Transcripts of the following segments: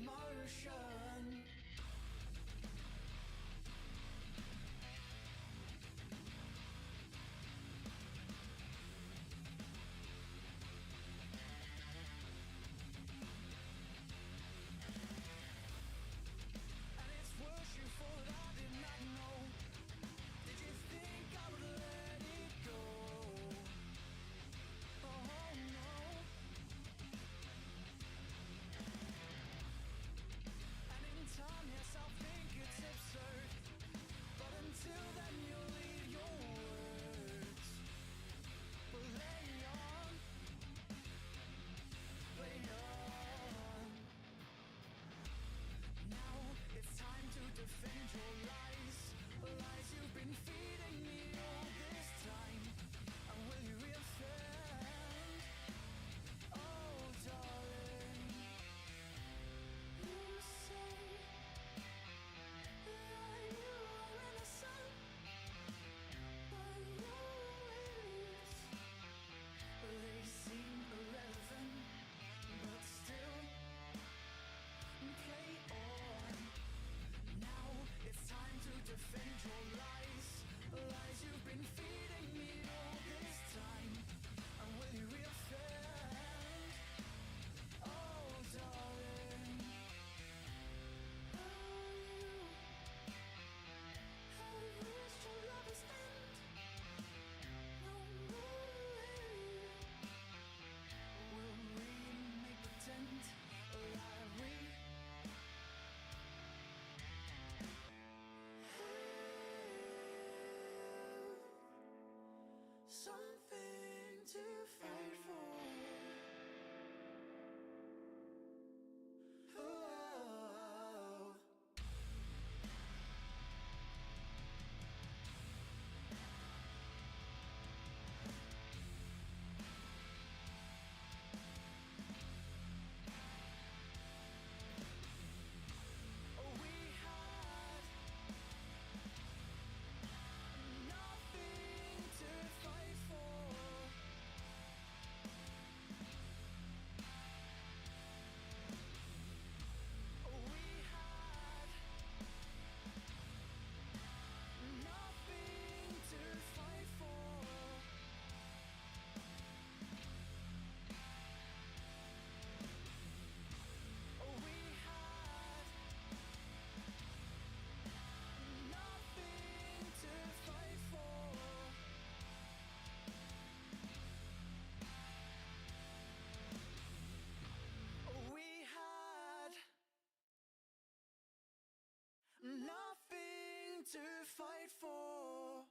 motion. And it's worse you for that I did not know. Did you think I would let it go? Oh no. And in time, yes, I'll think it's absurd. But until then, you'll leave your words. But lay on, play on. Now it's time to defend your lies. Lies you've been feeding me all this time. And will you reoffend? Oh, darling. You say that you are innocent, but your words, they seem irrelevant, but still play on. Now it's time to defend your lies. Lies you've been feeding me all this time. And will you reoffend? Oh, darling. Oh, you have reached your lover's end. No more. Will we make pretend like we something to fight for? Oh. We had nothing to fight for. We had nothing to fight for. We had nothing to fight for. We had nothing to fight for.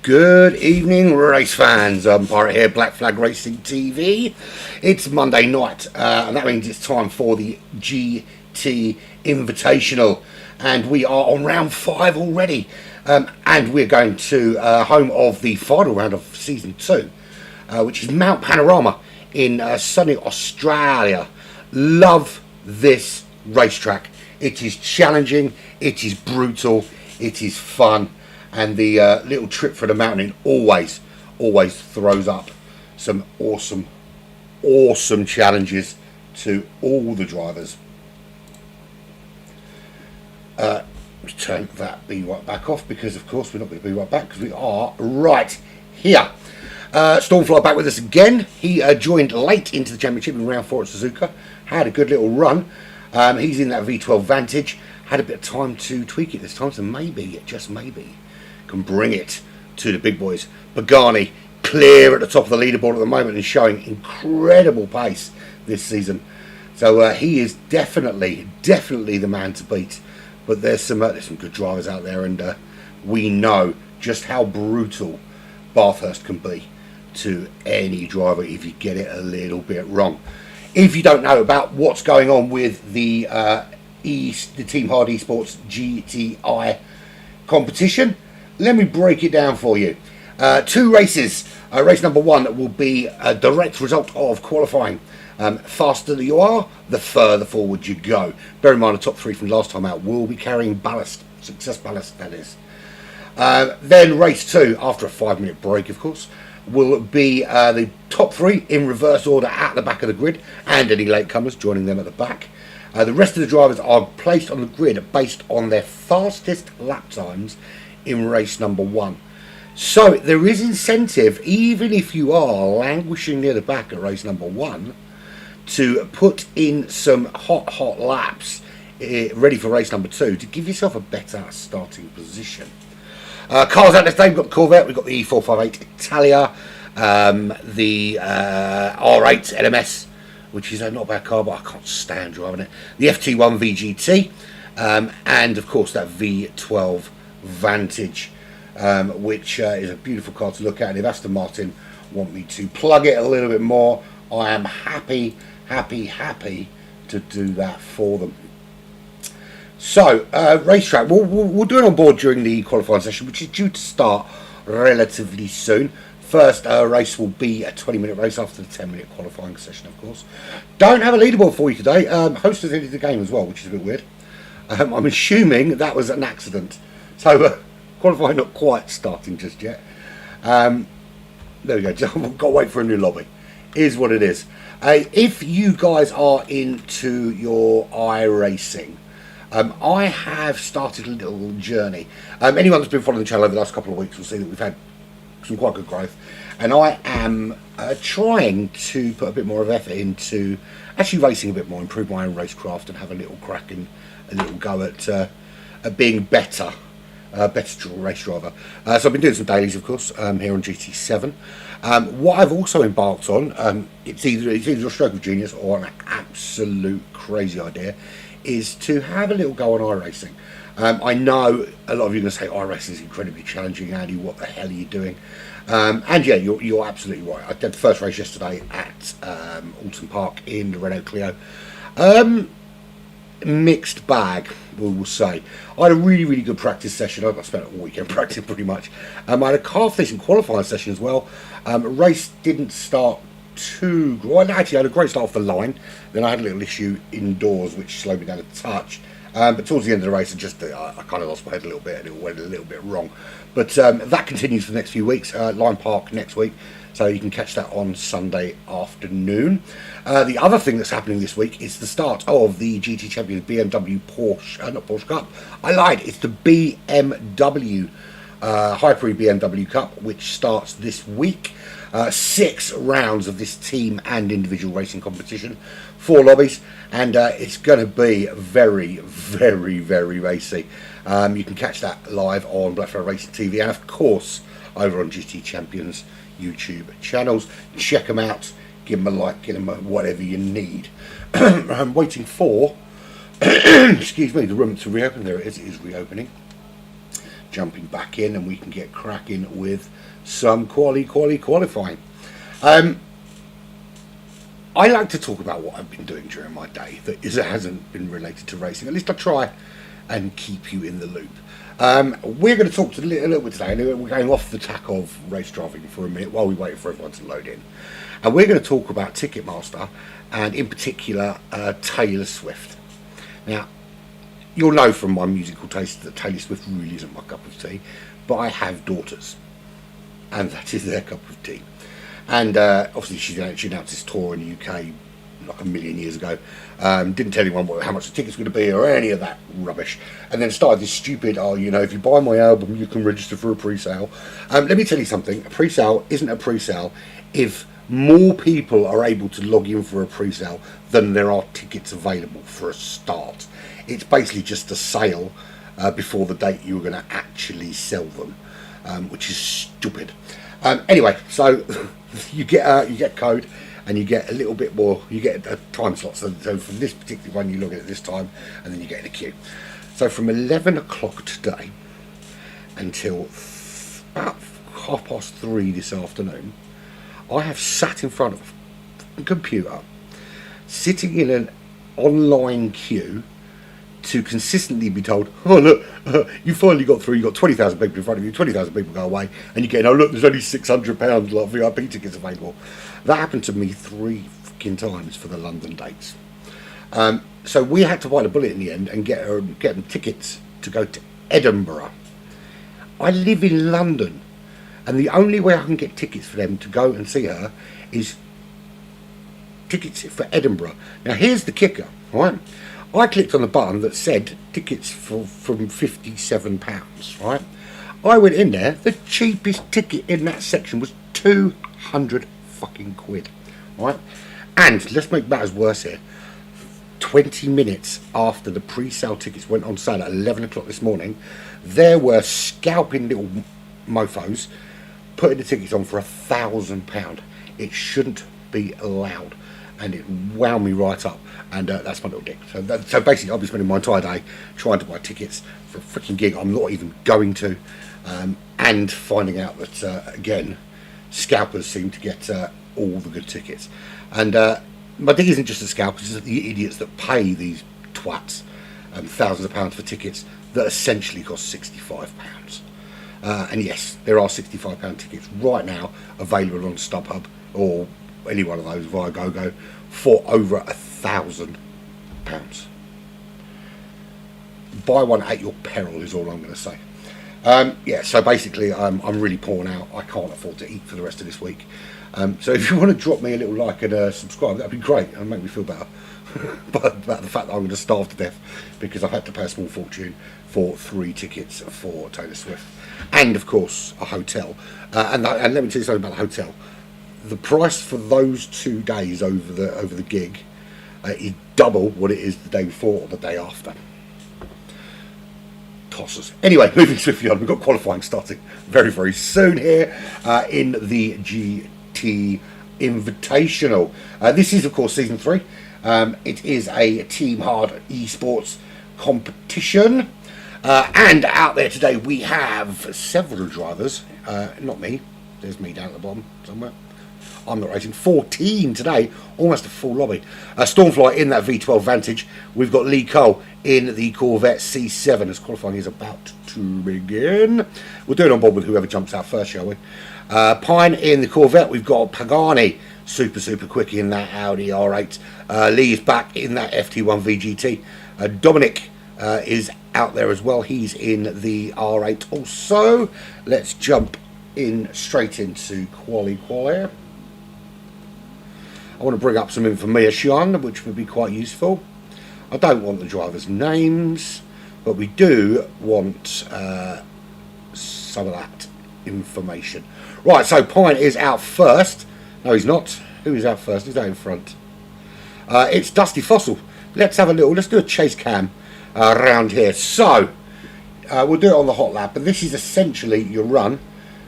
Good evening, race fans. Pirate here, Black Flag Racing TV. It's Monday night, and that means it's time for the GT Invitational, and we are on round 5 already. And we're going to home of the final round of season 2, which is Mount Panorama in sunny Australia. Love this racetrack. It is challenging, it is brutal, it is fun. And the little trip for the mountain always throws up some awesome challenges to all the drivers. Let's turn that be right back off, because of course we're not going to be right back, because we are right here. Stormfly back with us again. He joined late into the championship in round 4 at Suzuka. Had a good little run. He's in that V12 Vantage. Had a bit of time to tweak it this time, so maybe, just maybe, can bring it to the big boys. Pagani clear at the top of the leaderboard at the moment and showing incredible pace this season. So he is definitely the man to beat. But there's some good drivers out there, and we know just how brutal Bathurst can be to any driver if you get it a little bit wrong. If you don't know about what's going on with the eTeamHARD Esports GTI competition, let me break it down for you. 2 races. Race number 1 will be a direct result of qualifying. Faster you are, the further forward you go. Bear in mind, the top 3 from last time out will be carrying ballast, success ballast, that is. Then race 2, after a 5-minute break, of course, will be the top 3 in reverse order at the back of the grid, and any latecomers joining them at the back. The rest of the drivers are placed on the grid based on their fastest lap times in race number 1. So there is incentive, even if you are languishing near the back at race number 1, to put in some hot laps ready for race number 2 to give yourself a better starting position. Cars out there today, we've got the Corvette, we've got the E458 Italia, the R8 LMS, which is not a bad car, but I can't stand driving it. The FT1 VGT, and of course that V12 Vantage, which is a beautiful car to look at. And if Aston Martin want me to plug it a little bit more, I am happy to do that for them. So, racetrack, we'll do it on board during the qualifying session, which is due to start relatively soon. First race will be a 20-minute race after the 10-minute qualifying session, of course. Don't have a leaderboard for you today. Host has ended the game as well, which is a bit weird. I'm assuming that was an accident. So, qualifying not quite starting just yet. There we go. I've got to wait for a new lobby. Is what it is. If you guys are into your iRacing, I have started a little journey. Anyone that's been following the channel over the last couple of weeks will see that we've had some quite good growth, and I am trying to put a bit more of effort into actually racing a bit more, improve my own racecraft, and have a little crack and a little go at being better race driver. So I've been doing some dailies, of course, here on GT7. What I've also embarked on, it's either a stroke of genius or an absolute crazy idea, is to have a little go on iRacing. I know a lot of you are going to say iRacing is incredibly challenging, Andy, what the hell are you doing? And yeah, you're absolutely right. I did the first race yesterday at Alton Park in the Renault Clio. Mixed bag, we will say. I had a really good practice session. I spent all weekend practicing pretty much. I had a half decent qualifying session as well. Race didn't start too well. Actually, I had a great start off the line. Then I had a little issue indoors which slowed me down a touch. But towards the end of the race, I kind of lost my head a little bit, and it went a little bit wrong. But that continues for the next few weeks. Lyme Park next week, so you can catch that on Sunday afternoon. The other thing that's happening this week is the start of the GT Champions BMW Porsche, not Porsche Cup. I lied. It's the BMW Hyper BMW Cup, which starts this week. 6 rounds of this team and individual racing competition, 4 lobbies, and it's going to be very racy. You can catch that live on Black Flag Racing TV, and of course over on GT Champions YouTube channels. Check them out, give them a like, give them whatever you need. I'm waiting for excuse me, the room to reopen. There it is reopening. jumping back in, and we can get cracking with some qualifying. I like to talk about what I've been doing during my day that hasn't been related to racing. At least I try and keep you in the loop. We're going to talk a little bit today, and we're going off the tack of race driving for a minute while we wait for everyone to load in. And we're going to talk about Ticketmaster, and in particular Taylor Swift. Now, you'll know from my musical taste that Taylor Swift really isn't my cup of tea, but I have daughters, and that is their cup of tea. And obviously she announced this tour in the UK like a million years ago. Didn't tell anyone how much the tickets were going to be or any of that rubbish. And then started this stupid, if you buy my album, you can register for a pre-sale. Let me tell you something. A pre-sale isn't a pre-sale if more people are able to log in for a pre-sale than there are tickets available for a start. It's basically just a sale before the date you're going to actually sell them, which is stupid. Anyway, so you get a code, and you get a little bit more. You get a time slot. So from this particular one, you log in at this time, and then you get in a queue. So from 11 o'clock today until about 3:30 this afternoon, I have sat in front of a computer, sitting in an online queue, to consistently be told, oh look, you finally got through, you got 20,000 people in front of you, 20,000 people go away, and you get, oh look, there's only £600 like VIP tickets available. That happened to me 3 fucking times for the London dates. So we had to bite a bullet in the end and get them tickets to go to Edinburgh. I live in London, and the only way I can get tickets for them to go and see her is tickets for Edinburgh. Now here's the kicker, right? I clicked on the button that said tickets from £57, right? I went in there, the cheapest ticket in that section was 200 fucking quid, right? And let's make matters worse here. 20 minutes after the pre-sale tickets went on sale at 11 o'clock this morning, there were scalping little mofos putting the tickets on for £1,000. It shouldn't be allowed. And it wound me right up, and that's my little dick. So basically, I'll be spending my entire day trying to buy tickets for a freaking gig I'm not even going to, and finding out that again, scalpers seem to get all the good tickets. And my dick isn't just the scalpers; it's the idiots that pay these twats thousands of pounds for tickets that essentially cost £65. And yes, there are £65 tickets right now available on StubHub or any one of those via GoGo for over £1,000. Buy one at your peril is all I'm going to say. So basically I'm really poor now. I can't afford to eat for the rest of this week. So if you want to drop me a little like and subscribe, that'd be great and make me feel better about the fact that I'm going to starve to death because I've had to pay a small fortune for 3 tickets for Taylor Swift and of course a hotel. And let me tell you something about the hotel. The price for those 2 days over the gig is double what it is the day before or the day after. Tossers. Anyway, moving swiftly on, we've got qualifying starting very, very soon here in the GT Invitational. This is, of course, Season 3. It is a eTeamHARD esports competition. And out there today we have several drivers. Not me. There's me down at the bottom somewhere. I'm not racing. 14 today, almost a full lobby. Stormfly in that V12 Vantage. We've got Lee Cole in the Corvette C7 as qualifying is about to begin. We'll do it on board with whoever jumps out first, shall we? Pine in the Corvette. We've got Pagani super quick in that Audi R8. Lee is back in that FT1 VGT. Dominic is out there as well. He's in the R8 also. Let's jump in straight into quali. I want to bring up some information which would be quite useful. I don't want the drivers' names, but we do want some of that information. Right, so Pine is out first. No, he's not. Who is out first? He's out in front. It's Dusty Fossil. Let's do a chase cam around here. So, we'll do it on the hot lap, but this is essentially your run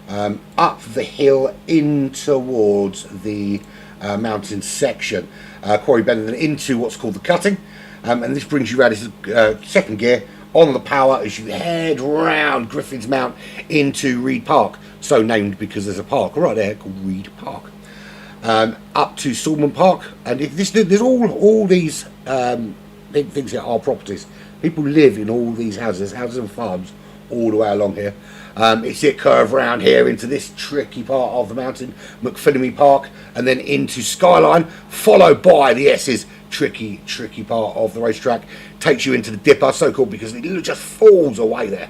up the hill in towards the mountain section, quarry bend, and into what's called the cutting, and this brings you around. This is second gear on the power as you head round Griffin's Mount into Reed Park, so named because there's a park right there called Reed Park. Up to Stallman Park, and there's all these things here are properties. People live in all these houses and farms all the way along here. It's it curve around here into this tricky part of the mountain, McPhillamy Park, and then into Skyline, followed by the S's tricky part of the racetrack. Takes you into the Dipper, so called because it just falls away there.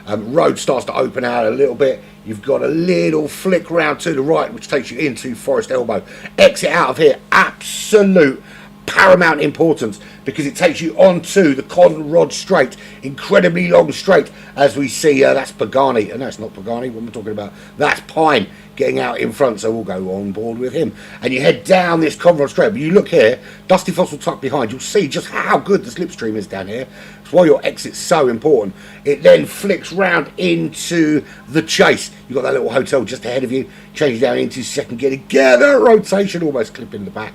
Road starts to open out a little bit. You've got a little flick round to the right, which takes you into Forest Elbow. Exit out of here, absolute paramount importance, because it takes you onto the Conrod Straight, incredibly long straight, as we see. That's Pagani, and that's not Pagani, what am I talking about? That's Pine getting out in front, so we'll go on board with him. And you head down this Conrod Straight, but you look here, Dusty Fossil tucked behind, you'll see just how good the slipstream is down here. That's why your exit's so important. It then flicks round into the Chase. You've got that little hotel just ahead of you, changes down into second gear, together rotation, almost clipping the back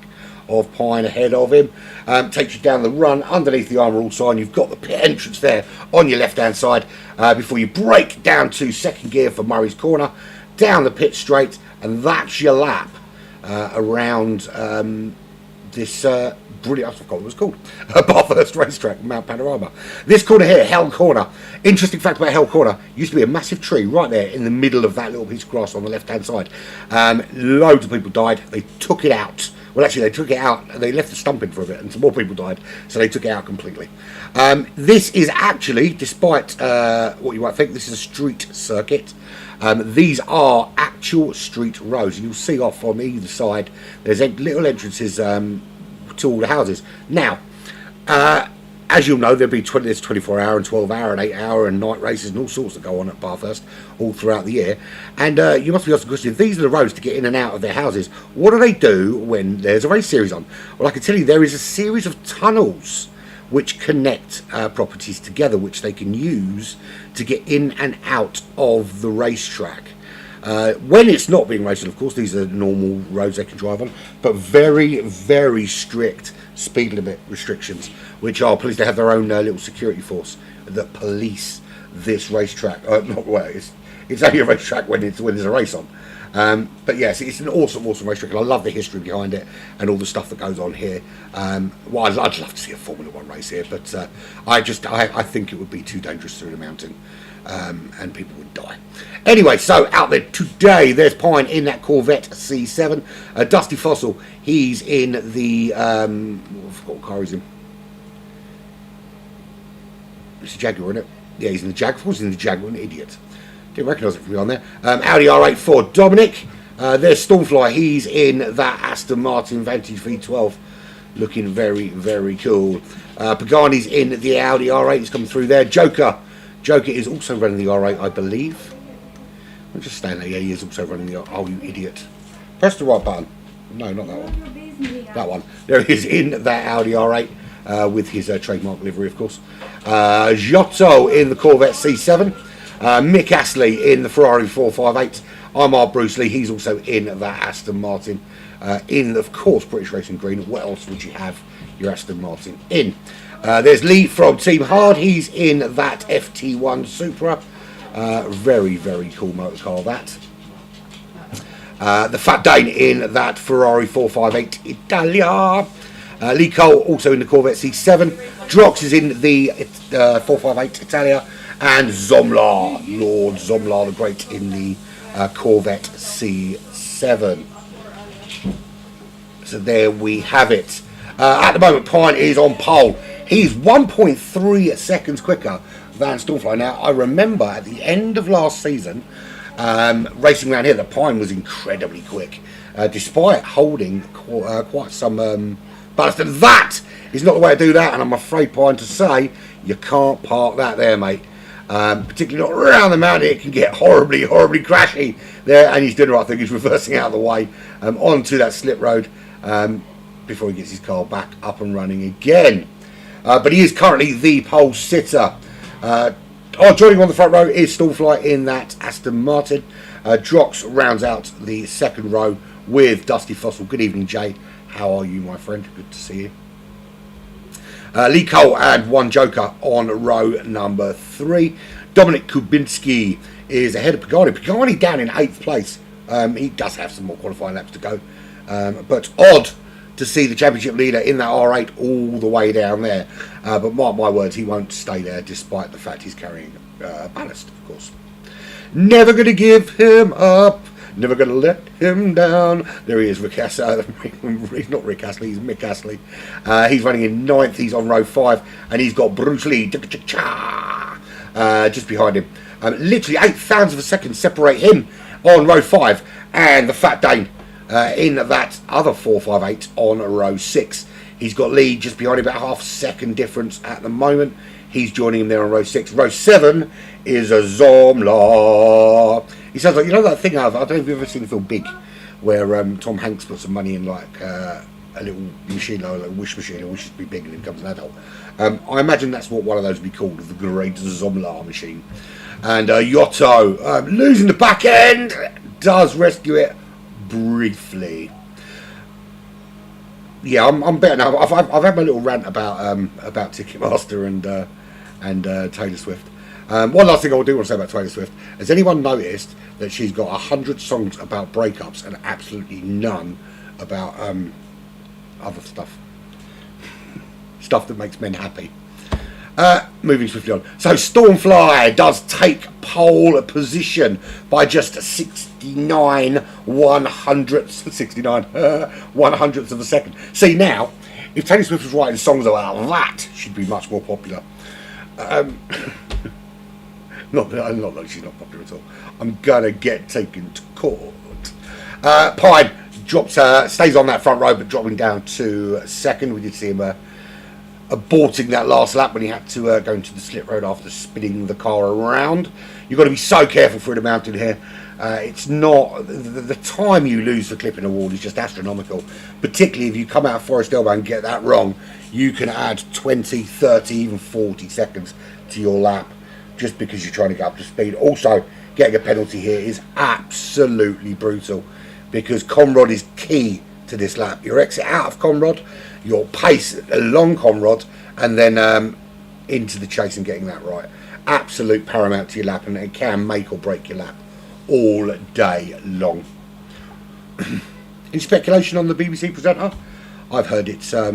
of Pine ahead of him. Takes you down the run underneath the Armour All sign. You've got the pit entrance there on your left hand side before you break down to second gear for Murray's Corner, down the pit straight, and that's your lap around this brilliant, I forgot what it was called, Bathurst racetrack, Mount Panorama. This corner here, Hell Corner. Interesting fact about Hell Corner, used to be a massive tree right there in the middle of that little piece of grass on the left hand side. Loads of people died. They took it out. Well, actually, they took it out, and they left the stumping for a bit, and some more people died, so they took it out completely. This is actually, despite what you might think, this is a street circuit. These are actual street roads. You'll see off on either side, there's little entrances to all the houses. Now, as you'll know, there's 24-hour and 12-hour and 8-hour and night races and all sorts that go on at Bathurst all throughout the year. And you must be asking the question, if these are the roads to get in and out of their houses, what do they do when there's a race series on? Well, I can tell you there is a series of tunnels which connect properties together, which they can use to get in and out of the racetrack. When it's not being raced, of course, these are normal roads they can drive on, but very, very strict speed limit restrictions, which are police. They have their own little security force that police this racetrack. Not well, it's only a racetrack when there's a race on. But yes, it's an awesome racetrack, and I love the history behind it and all the stuff that goes on here. Well, I'd love to see a Formula One race here, but I think it would be too dangerous through the mountain. And people would die. Anyway, so out there today, there's Pine in that Corvette C7. Dusty Fossil, he's in the I forgot what car he's in. It's a Jaguar, isn't it? Yeah, he's in the Jaguar. He's in the Jaguar, an idiot. Didn't recognise it from on there. Audi R8 for Dominic. There's Stormfly. He's in that Aston Martin Vantage V12, looking very, very cool. Pagani's in the Audi R8. He's coming through there. Joker is also running the R8, I believe. I'm just standing there. Yeah, he is also running the R8. Oh, you idiot. Press the right button. No, not that one. That one. There he is in that Audi R8 with his trademark livery, of course. Giotto in the Corvette C7. Mick Astley in the Ferrari 458. I'm Art Bruce Lee. He's also in that Aston Martin. In, of course, British Racing Green. What else would you have your Aston Martin in? There's Lee from eTeamHARD. He's in that FT1 Supra. Very, very cool motor car, that. The Fat Dane in that Ferrari 458 Italia. Lee Cole also in the Corvette C7. Drox is in the 458 Italia. And Zomlar, Lord Zomlar the Great, in the Corvette C7. So there we have it. At the moment, Pine is on pole. He's 1.3 seconds quicker than Stormfly. Now, I remember at the end of last season, racing around here, the Pine was incredibly quick, despite holding quite some ballast. And that is not the way to do that, and I'm afraid, Pine, to say, you can't park that there, mate. Particularly not around the mountain. It can get horribly, horribly crashy there, and he's doing the right thing. He's reversing out of the way onto that slip road before he gets his car back up and running again. But he is currently the pole sitter. Joining on the front row is Stormfly in that Aston Martin. Drox rounds out the second row with Dusty Fossil. Good evening, Jay. How are you, my friend? Good to see you. Lee Cole and one joker on row number 3. Dominic Kubinski is ahead of Pagani. Pagani down in 8th place. He does have some more qualifying laps to go. But odd to see the championship leader in that R8 all the way down there. But mark my words, he won't stay there despite the fact he's carrying ballast, of course. Never going to give him up. Never going to let him down. There he is, Rick Astley. He's not Rick Astley, he's Mick Astley. He's running in 9th, he's on row 5, and he's got Bruce Lee just behind him. Literally 8,000 of a second separate him on row 5 and the Fat Dane in that other 458 on row 6. He's got Lee just behind him, about half second difference at the moment. He's joining him there on row 6. Row 7 is a Zomla. He sounds like, you know that thing I don't know if you've ever seen the film Big, where Tom Hanks puts some money in like a little machine, like a little wish machine, and wishes to be big and it becomes an adult. I imagine that's what one of those would be called, the Great Zomla machine. And Yotto, losing the back end, does rescue it briefly. Yeah, I'm better now. I've had my little rant about Ticketmaster and Taylor Swift. One last thing I do want to say about Taylor Swift: has anyone noticed that she's got 100 songs about breakups and absolutely none about other stuff that makes men happy? Moving swiftly on. So Stormfly does take pole position by just 69 one-hundredths of a second. See, now, if Taylor Swift was writing songs about that, she'd be much more popular. Not that she's not popular at all. I'm gonna get taken to court. Pine drops, stays on that front row, but dropping down to 2nd. We did see him aborting that last lap when he had to go into the slip road after spinning the car around. You've got to be so careful through the mountain here. It's not the time you lose for clipping a wall is just astronomical, particularly if you come out of Forest Elbow and get that wrong. You can add 20, 30, even 40 seconds to your lap just because you're trying to get up to speed. Also, getting a penalty here is absolutely brutal because Conrod is key to this lap. Your exit out of Conrod, your pace along Conrod, and then into the chase and getting that right. Absolute paramount to your lap, and it can make or break your lap all day long. Any speculation on the BBC presenter? I've heard it's a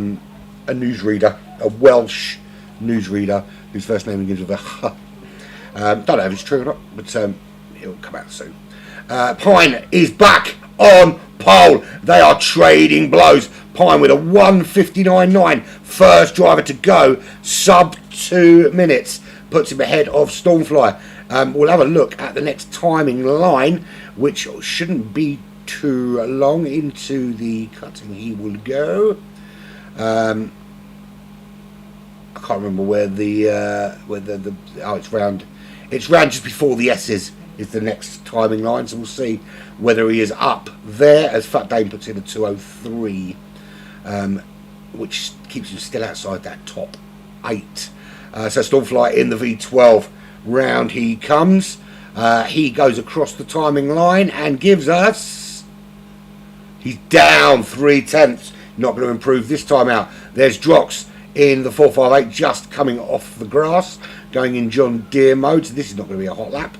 newsreader, a Welsh newsreader whose first name begins with a H. Don't know if it's true or not, but it'll come out soon. Pine is back on pole. They are trading blows. Pine with a 1:59.9, first driver to go, sub 2 minutes, puts him ahead of Stormfly. We'll have a look at the next timing line, which shouldn't be too long. Into the cutting he will go. I can't remember where it's round just before the S's is the next timing line, so we'll see whether he is up there as Fat Dane puts in a 2:03, which keeps him still outside that top 8. So Stormfly in the V12, round he comes. He goes across the timing line and gives us, he's down 3/10, not going to improve this time out. There's Drox in the 458 just coming off the grass, going in John Deere mode, so this is not going to be a hot lap.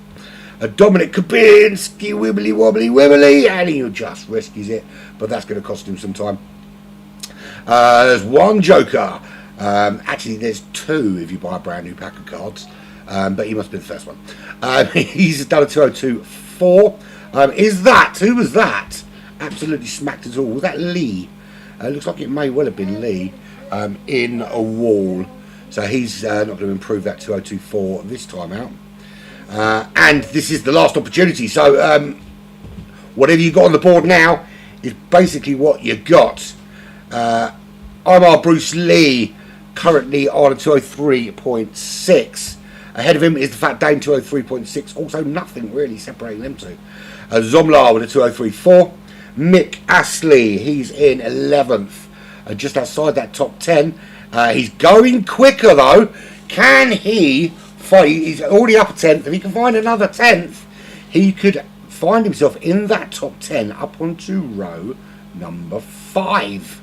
Dominic Kubinski, wibbly wobbly wibbly, and he just rescues it, but that's going to cost him some time. There's one joker. Actually, there's 2 if you buy a brand new pack of cards, but he must be the first one. He's done a 2:02.4. Who was that? Absolutely smacked us all. Was that Lee? Looks like it may well have been Lee in a wall. So he's not going to improve that 2:02.4 this time out. And this is the last opportunity. So whatever you got on the board now is basically what you got. I'm Bruce Lee, currently on a 2:03.6. Ahead of him is the Fat Dane 2:03.6. Also nothing really separating them two. Zomlar with a 2:03.4. Mick Astley, he's in 11th, just outside that top 10. He's going quicker though. Can he find? He's already up a 10th. If he can find another 10th, he could find himself in that top 10 up onto row number 5.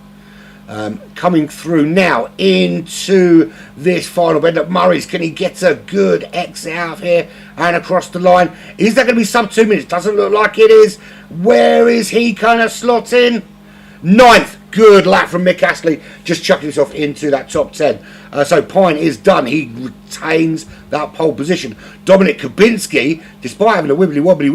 Coming through now into this final bend up Murray's. Can he get a good exit out of here and across the line? Is that going to be sub 2 minutes? Doesn't look like it is. Where is he kind of slotting? 9th. Good lap from Mick Astley, just chucking himself into that top 10. So Pine is done. He retains that pole position. Dominic Kubinski, despite having a wibbly wobbly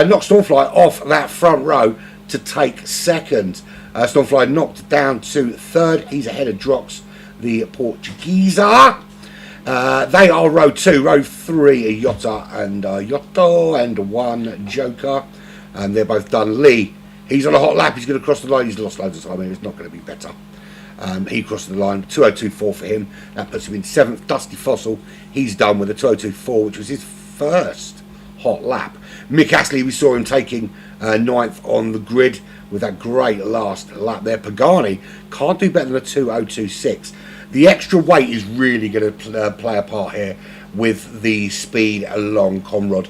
knocks Stormfly off that front row to take second. Stormfly knocked down to third. He's ahead of Drox, the Portuguese. They are row 2. Row 3, Iota and Yotto, and 1 Joker. And they're both done. Lee, he's on a hot lap. He's going to cross the line. He's lost loads of time. It's not going to be better. He crossed the line. 2:02.4 for him. That puts him in 7th. Dusty Fossil, he's done with a 2:02.4, which was his first hot lap. Mick Astley, we saw him taking 9th on the grid with that great last lap there. Pagani can't do better than a 2:02.6. The extra weight is really going to play a part here with the speed along Conrad.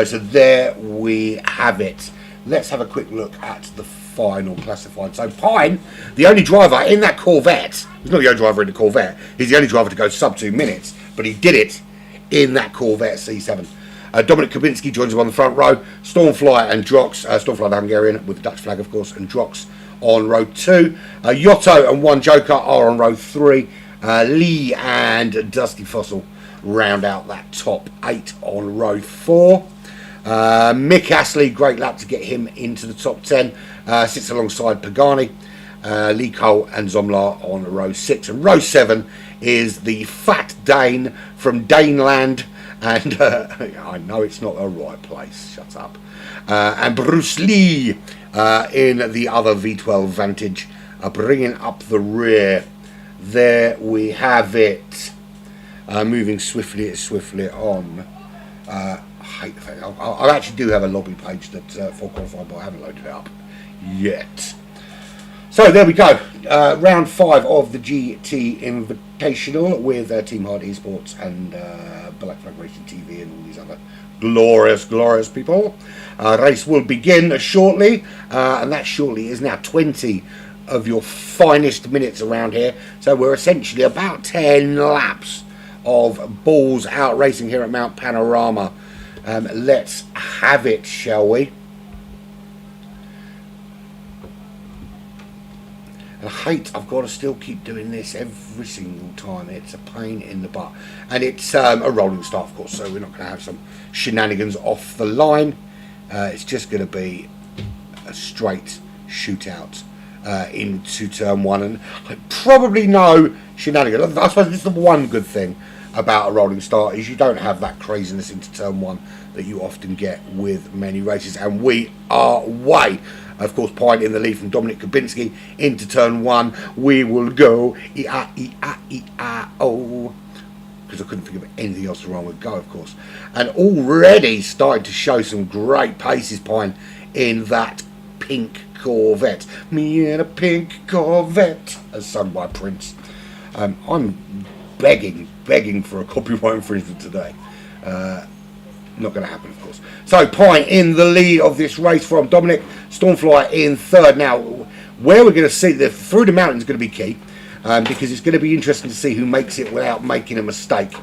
So there we have it. Let's have a quick look at the final classified. So Pine, the only driver in that Corvette, he's not the only driver in the Corvette, he's the only driver to go sub 2 minutes, but he did it in that Corvette C7. Dominic Kubinski joins him on the front row. Stormfly and Drox, Stormfly the Hungarian with the Dutch flag of course, and Drox on row 2. Yotto and 1 Joker are on row 3. Lee and Dusty Fossil round out that top 8 on row 4. Mick Astley, great lap to get him into the top 10. Sits alongside Pagani. Lee Cole and Zomlar on row 6. And row 7 is the Fat Dane from Daneland. And I know it's not the right place. Shut up. And Bruce Lee in the other V12 Vantage, bringing up the rear. There we have it. Moving swiftly on. I hate the fact I actually do have a lobby page that for qualifying, but I haven't loaded it up yet. So there we go. Round 5 of the GT Invitational with eTeamHARD Esports and Black Flag Racing TV and all these other glorious people. Race will begin shortly, and that shortly is now 20 of your finest minutes around here. So we're essentially about 10 laps of balls out racing here at Mount Panorama. Let's have it, shall we? And I hate I've got to still keep doing this every single time. It's a pain in the butt. And it's a rolling start, of course, so we're not going to have some shenanigans off the line. It's just going to be a straight shootout into turn 1. And probably no shenanigans. I suppose this is the one good thing about a rolling start is you don't have that craziness into turn 1 that you often get with many races. And we are away. Of course, Pine in the lead from Dominic Kubinski into turn 1. We will go E-A-E-A-E-A-O. Because I couldn't think of anything else to rhyme with go, of course. And already starting to show some great paces, Pine, in that pink Corvette. Me in a pink Corvette, as sung by Prince. I'm begging for a copyright infringement today. Not going to happen, of course. So Pine in the lead of this race from Dominic. Stormfly in third. Now, where we're going to see the through the mountain is going to be key, because it's going to be interesting to see who makes it without making a mistake.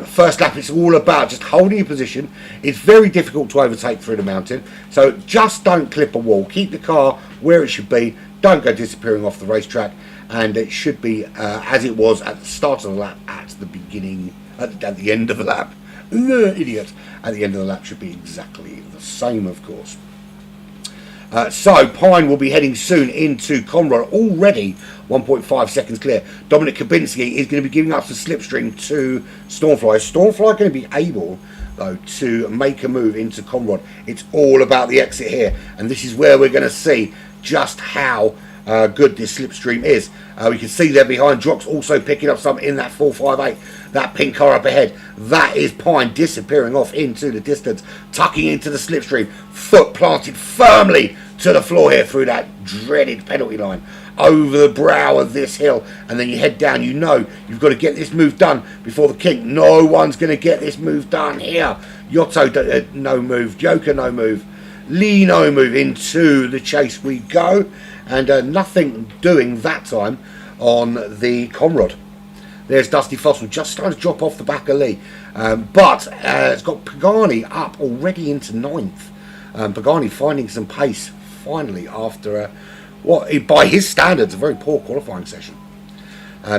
First lap, it's all about just holding your position. It's very difficult to overtake through the mountain, so just don't clip a wall. Keep the car where it should be. Don't go disappearing off the racetrack, and it should be as it was at the start of the lap, at the beginning, at the end of the lap. Idiot. At the end of the lap should be exactly the same, of course. So Pine will be heading soon into Conrad, already 1.5 seconds clear. Dominic Kubinski is going to be giving up some slipstream to Stormfly. Is Stormfly going to be able, though, to make a move into Conrad? It's all about the exit here, and this is where we're going to see just how good this slipstream is. We can see there behind Drox also picking up some in that 458, that pink car up ahead. That is Pine disappearing off into the distance, tucking into the slipstream, foot planted firmly to the floor here through that dreaded penalty line, over the brow of this hill, and then you head down. You know you've got to get this move done before the kink. No one's going to get this move done here. Yotto, no move. Joker, no move. Lee no move, into the chase we go, and nothing doing that time on the Conrod. There's Dusty Fossil just starting to drop off the back of Lee, but it's got Pagani up already into ninth. Pagani finding some pace finally after what by his standards a very poor qualifying session.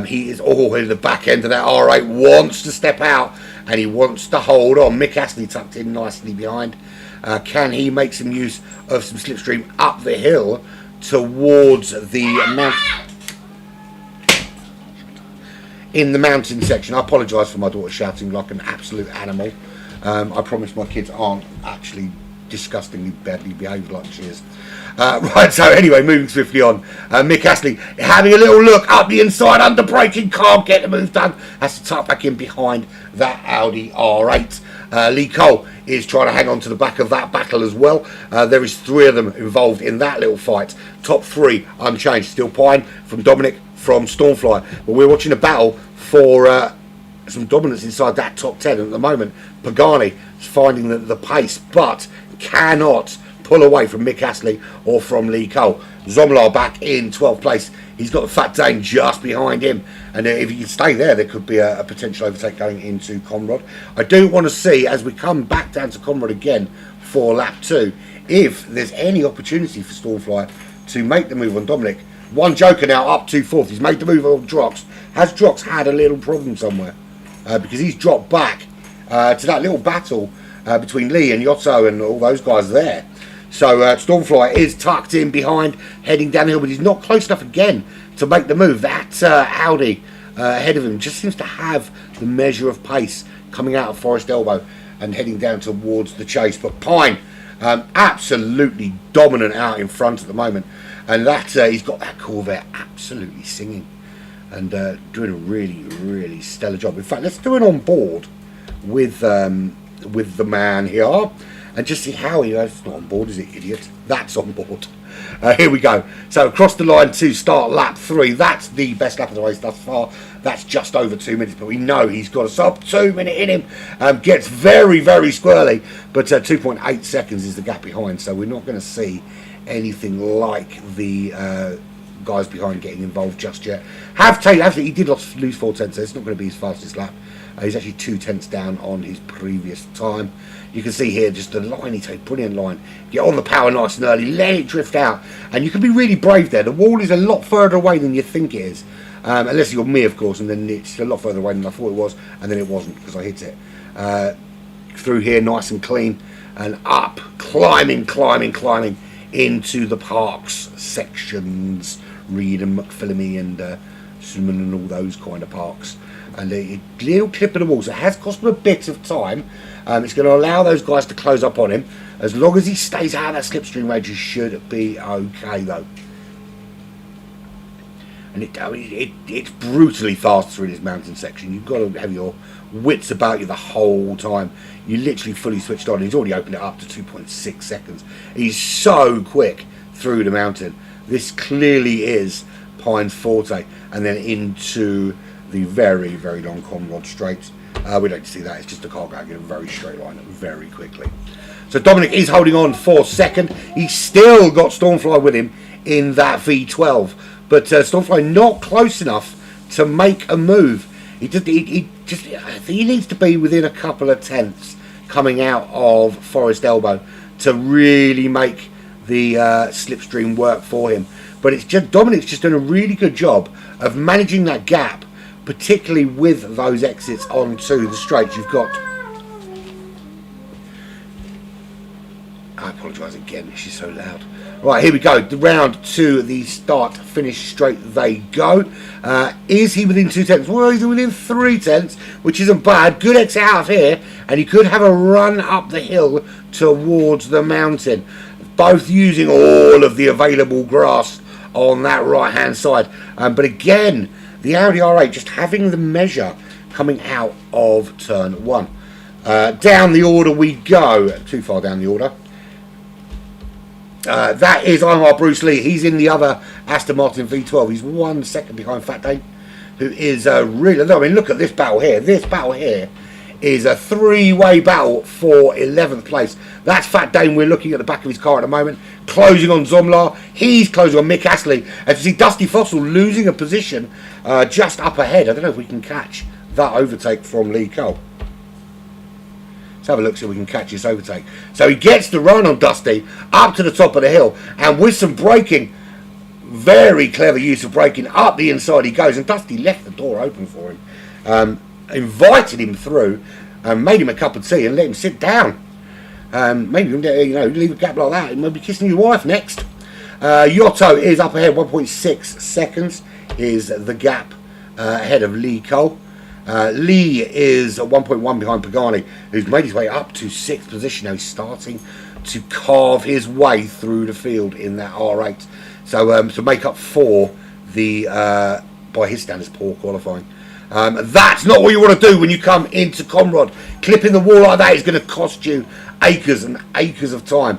He is all in the back end of that R8, wants to step out and he wants to hold on. Mick Astley tucked in nicely behind. Can he make some use of some slipstream up the hill towards the mountain? In the mountain section, I apologise for my daughter shouting like an absolute animal. I promise my kids aren't actually disgustingly badly behaved like she is. Right, so anyway, moving swiftly on. Mick Astley having a little look up the inside, under braking, can't get the move done. Has to tuck back in behind that Audi R8. Lee Cole is trying to hang on to the back of that battle as well. There is 3 of them involved in that little fight. Top 3 unchanged. Still Pine from Dominic from Stormfly. But we're watching a battle for some dominance inside that top 10 at the moment. Pagani is finding the pace, but cannot pull away from Mick Astley or from Lee Cole. Zomlar back in 12th place. He's got the Fat Dane just behind him, and if he can stay there could be a potential overtake going into Conrod. I do want to see, as we come back down to Conrod again for lap 2, if there's any opportunity for Stormfly to make the move on Dominic. One Joker now up to 4th. He's made the move on Drox. Has Drox had a little problem somewhere? Because he's dropped back to that little battle between Lee and Yotto and all those guys there. So Stormfly is tucked in behind, heading down the hill, but he's not close enough again to make the move. That Audi ahead of him just seems to have the measure of pace coming out of Forest Elbow and heading down towards the chase. But Pine, absolutely dominant out in front at the moment. And that he's got that Corvette absolutely singing and doing a really, really stellar job. In fact, let's do it on board with the man here and just see how he is. Not on board, is it, idiot? That's on board. Here we go. So across the line to start lap 3. That's the best lap of the race thus far. That's just over 2 minutes, but we know he's got a sub 2 minute in him. Gets very, very squirrely, but 2.8 seconds is the gap behind, so we're not going to see anything like the guys behind getting involved just yet. He did lose 4 tenths, so it's not going to be his fastest lap. He's actually 2 tenths down on his previous time. You can see here just the line he takes, brilliant line. Get on the power nice and early, let it drift out, and you can be really brave there. The wall is a lot further away than you think it is, unless you're me, of course, and then it's a lot further away than I thought it was, and then it wasn't because I hit it. Through here, nice and clean, and up, climbing into the parks sections, Reed and McPhillamy and Suman and all those kind of parks. And a little clip of the wall, so it has cost him a bit of time. It's going to allow those guys to close up on him. As long as he stays out of that slipstream range, he should be okay though. And it's brutally fast through this mountain section. You've got to have your wits about you the whole time. You literally fully switched on. He's already opened it up to 2.6 seconds. He's so quick through the mountain. This clearly is Pine's forte. And then into the very, very long Conrod straight. We don't see that. It's just a car going in a very straight line very quickly. So Dominic is holding on for second. He's still got Stormfly with him in that V12. But Stormfly not close enough to make a move. He needs to be within a couple of tenths coming out of Forest Elbow to really make the slipstream work for him. But it's just Dominic's just done a really good job of managing that gap, particularly with those exits onto the straights. You've got, I apologise again, she's so loud. Right, here we go. The round to the start finish straight they go. Is he within 2 tenths? Well, he's within 3 tenths, which isn't bad. Good exit out of here, and he could have a run up the hill towards the mountain. Both using all of the available grass on that right hand side. But again, the Audi R8 just having the measure coming out of turn 1. Down the order we go. Too far down the order. That is eTeamHARD Bruce Lee. He's in the other Aston Martin V12. He's 1 second behind Fat Dane, who is really... I mean, look at this battle here. This battle here is a three-way battle for 11th place. That's Fat Dane. We're looking at the back of his car at the moment, closing on Zomlar. He's closing on Mick Astley. As you see, Dusty Fossil losing a position just up ahead. I don't know if we can catch that overtake from Lee Cole. Let's have a look, see if we can catch this overtake. So he gets the run on Dusty up to the top of the hill, and with some braking, very clever use of braking, up the inside he goes, and Dusty left the door open for him, invited him through, and made him a cup of tea and let him sit down. Maybe leave a gap like that, he might be kissing your wife next. Yotto is up ahead, 1.6 seconds is the gap ahead of Lee Cole. Lee is 1.1 behind Pagani, who's made his way up to 6th position. Now he's starting to carve his way through the field in that R8. So to make up for the, by his standards, poor qualifying. That's not what you want to do when you come into Conrod. Clipping the wall like that is going to cost you acres and acres of time.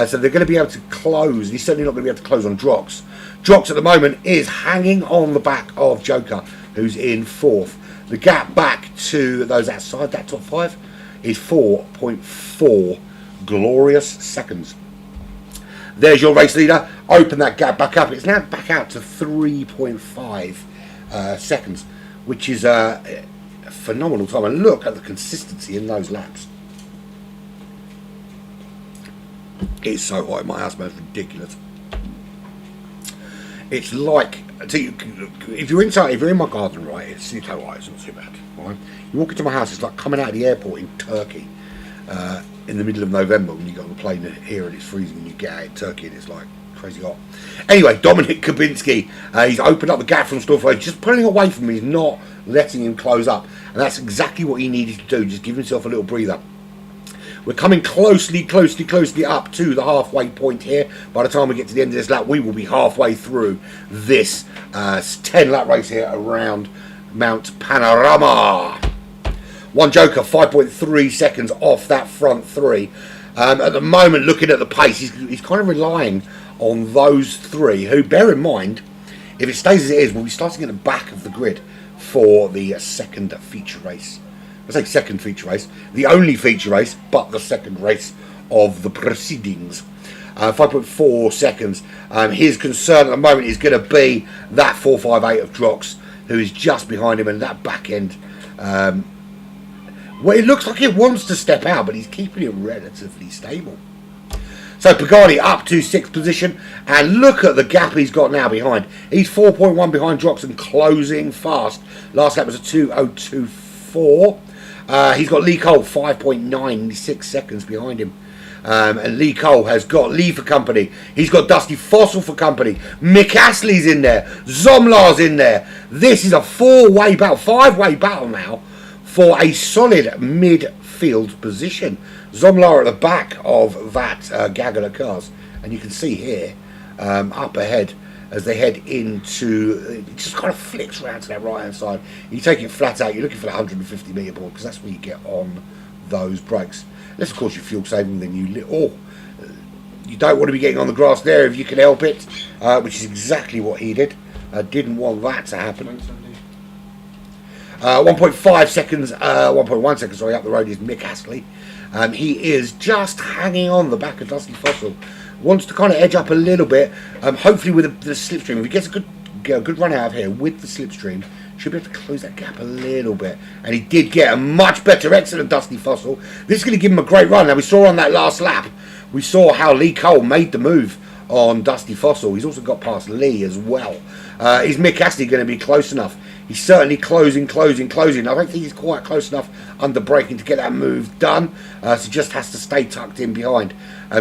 So they're going to be able to close. He's certainly not going to be able to close on Drox. Drox at the moment is hanging on the back of Joker, who's in 4th. The gap back to those outside that top 5 is 4.4 glorious seconds. There's your race leader. Open that gap back up. It's now back out to 3.5 seconds, which is a phenomenal time. And look at the consistency in those laps. It's so hot in my house, man. It's ridiculous. It's like, if you're in my garden, right, it's alright, it's not too bad, right? You walk into my house, it's like coming out of the airport in Turkey in the middle of November when you get on the plane here and it's freezing and you get out in Turkey and it's like crazy hot. Anyway, Dominic Kabinski, he's opened up the gap from Stormfly, just pulling away from him, he's not letting him close up, and that's exactly what he needed to do, just give himself a little breather. We're coming closely up to the halfway point here. By the time we get to the end of this lap, we will be halfway through this 10-lap race here around Mount Panorama. One Joker, 5.3 seconds off that front 3. At the moment, looking at the pace, he's kind of relying on those 3, who, bear in mind, if it stays as it is, we'll be starting at the back of the grid for the second feature race. I say second feature race, the only feature race, but the second race of the proceedings. 5.4 seconds. His concern at the moment is going to be that 458 of Drox, who is just behind him, and that back end. Well, it looks like it wants to step out, but he's keeping it relatively stable. So Pagani up to 6th position, and look at the gap he's got now behind. He's 4.1 behind Drox and closing fast. Last lap was a 2:02.4. He's got Lee Cole 5.9, 6 seconds behind him. And Lee Cole has got Lee for company. He's got Dusty Fossil for company. Mick Astley's in there. Zomlar's in there. This is a 4-way battle, 5-way battle now for a solid midfield position. Zomlar at the back of that gaggle of cars. And you can see here, up ahead, as they head into, it just kind of flicks around to that right hand side. You take it flat out, you're looking for the 150 metre board, because that's where you get on those brakes. Unless of course you're fuel saving, then you don't want to be getting on the grass there if you can help it, which is exactly what he did. Didn't want that to happen. 1.5 seconds, 1.1 seconds, sorry, up the road is Mick Astley. He is just hanging on the back of Dusty Fossil. Wants to kind of edge up a little bit, hopefully with the slipstream. If he gets a good run out of here with the slipstream, should be able to close that gap a little bit. And he did get a much better exit than Dusty Fossil. This is going to give him a great run. Now, we saw on that last lap, we saw how Lee Cole made the move on Dusty Fossil. He's also got past Lee as well. Is Mick Astley going to be close enough? He's certainly closing. I don't think he's quite close enough under braking to get that move done. So just has to stay tucked in behind.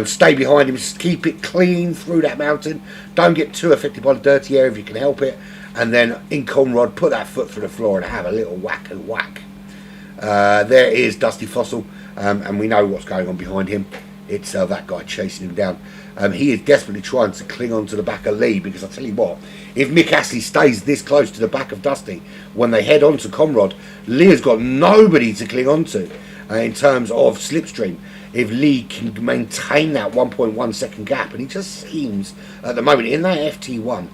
Stay behind him, keep it clean through that mountain. Don't get too affected by the dirty air if you can help it. And then in Conrod, put that foot through the floor and have a little whack and whack. There is Dusty Fossil, and we know what's going on behind him. It's that guy chasing him down. He is desperately trying to cling on to the back of Lee, because I tell you what, if Mick Astley stays this close to the back of Dusty when they head on to Conrod, Lee has got nobody to cling on to in terms of slipstream. If Lee can maintain that 1.1 second gap, and he just seems at the moment in that FT1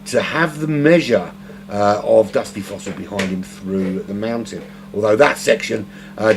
to have the measure of Dusty Fossil behind him through the mountain. although that section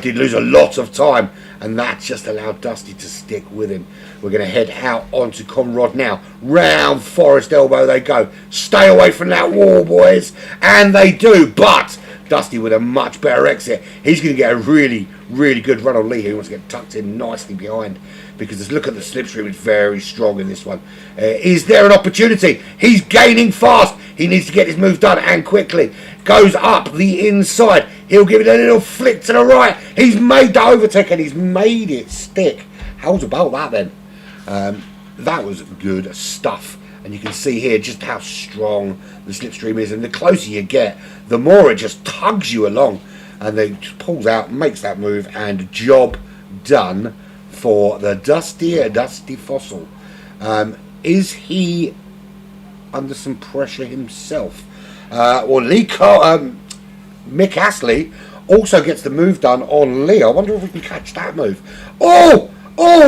did lose a lot of time, and that just allowed Dusty to stick with him. We're going to head out onto Conrod now. Round Forest Elbow they go. Stay away from that wall, boys. And they do, but Dusty with a much better exit. He's going to get a really, really good run on Lee. He wants to get tucked in nicely behind, because this look at the slipstream is very strong in this one. Is there an opportunity? He's gaining fast. He needs to get his move done, and quickly. Goes up the inside. He'll give it a little flick to the right. He's made the overtake, and he's made it stick. How's about that then? That was good stuff. And you can see here just how strong the slipstream is. And the closer you get, the more it just tugs you along. And then pulls out, makes that move, and job done for the Dusty Fossil. Is he under some pressure himself? Mick Astley also gets the move done on Lee. I wonder if we can catch that move. Oh,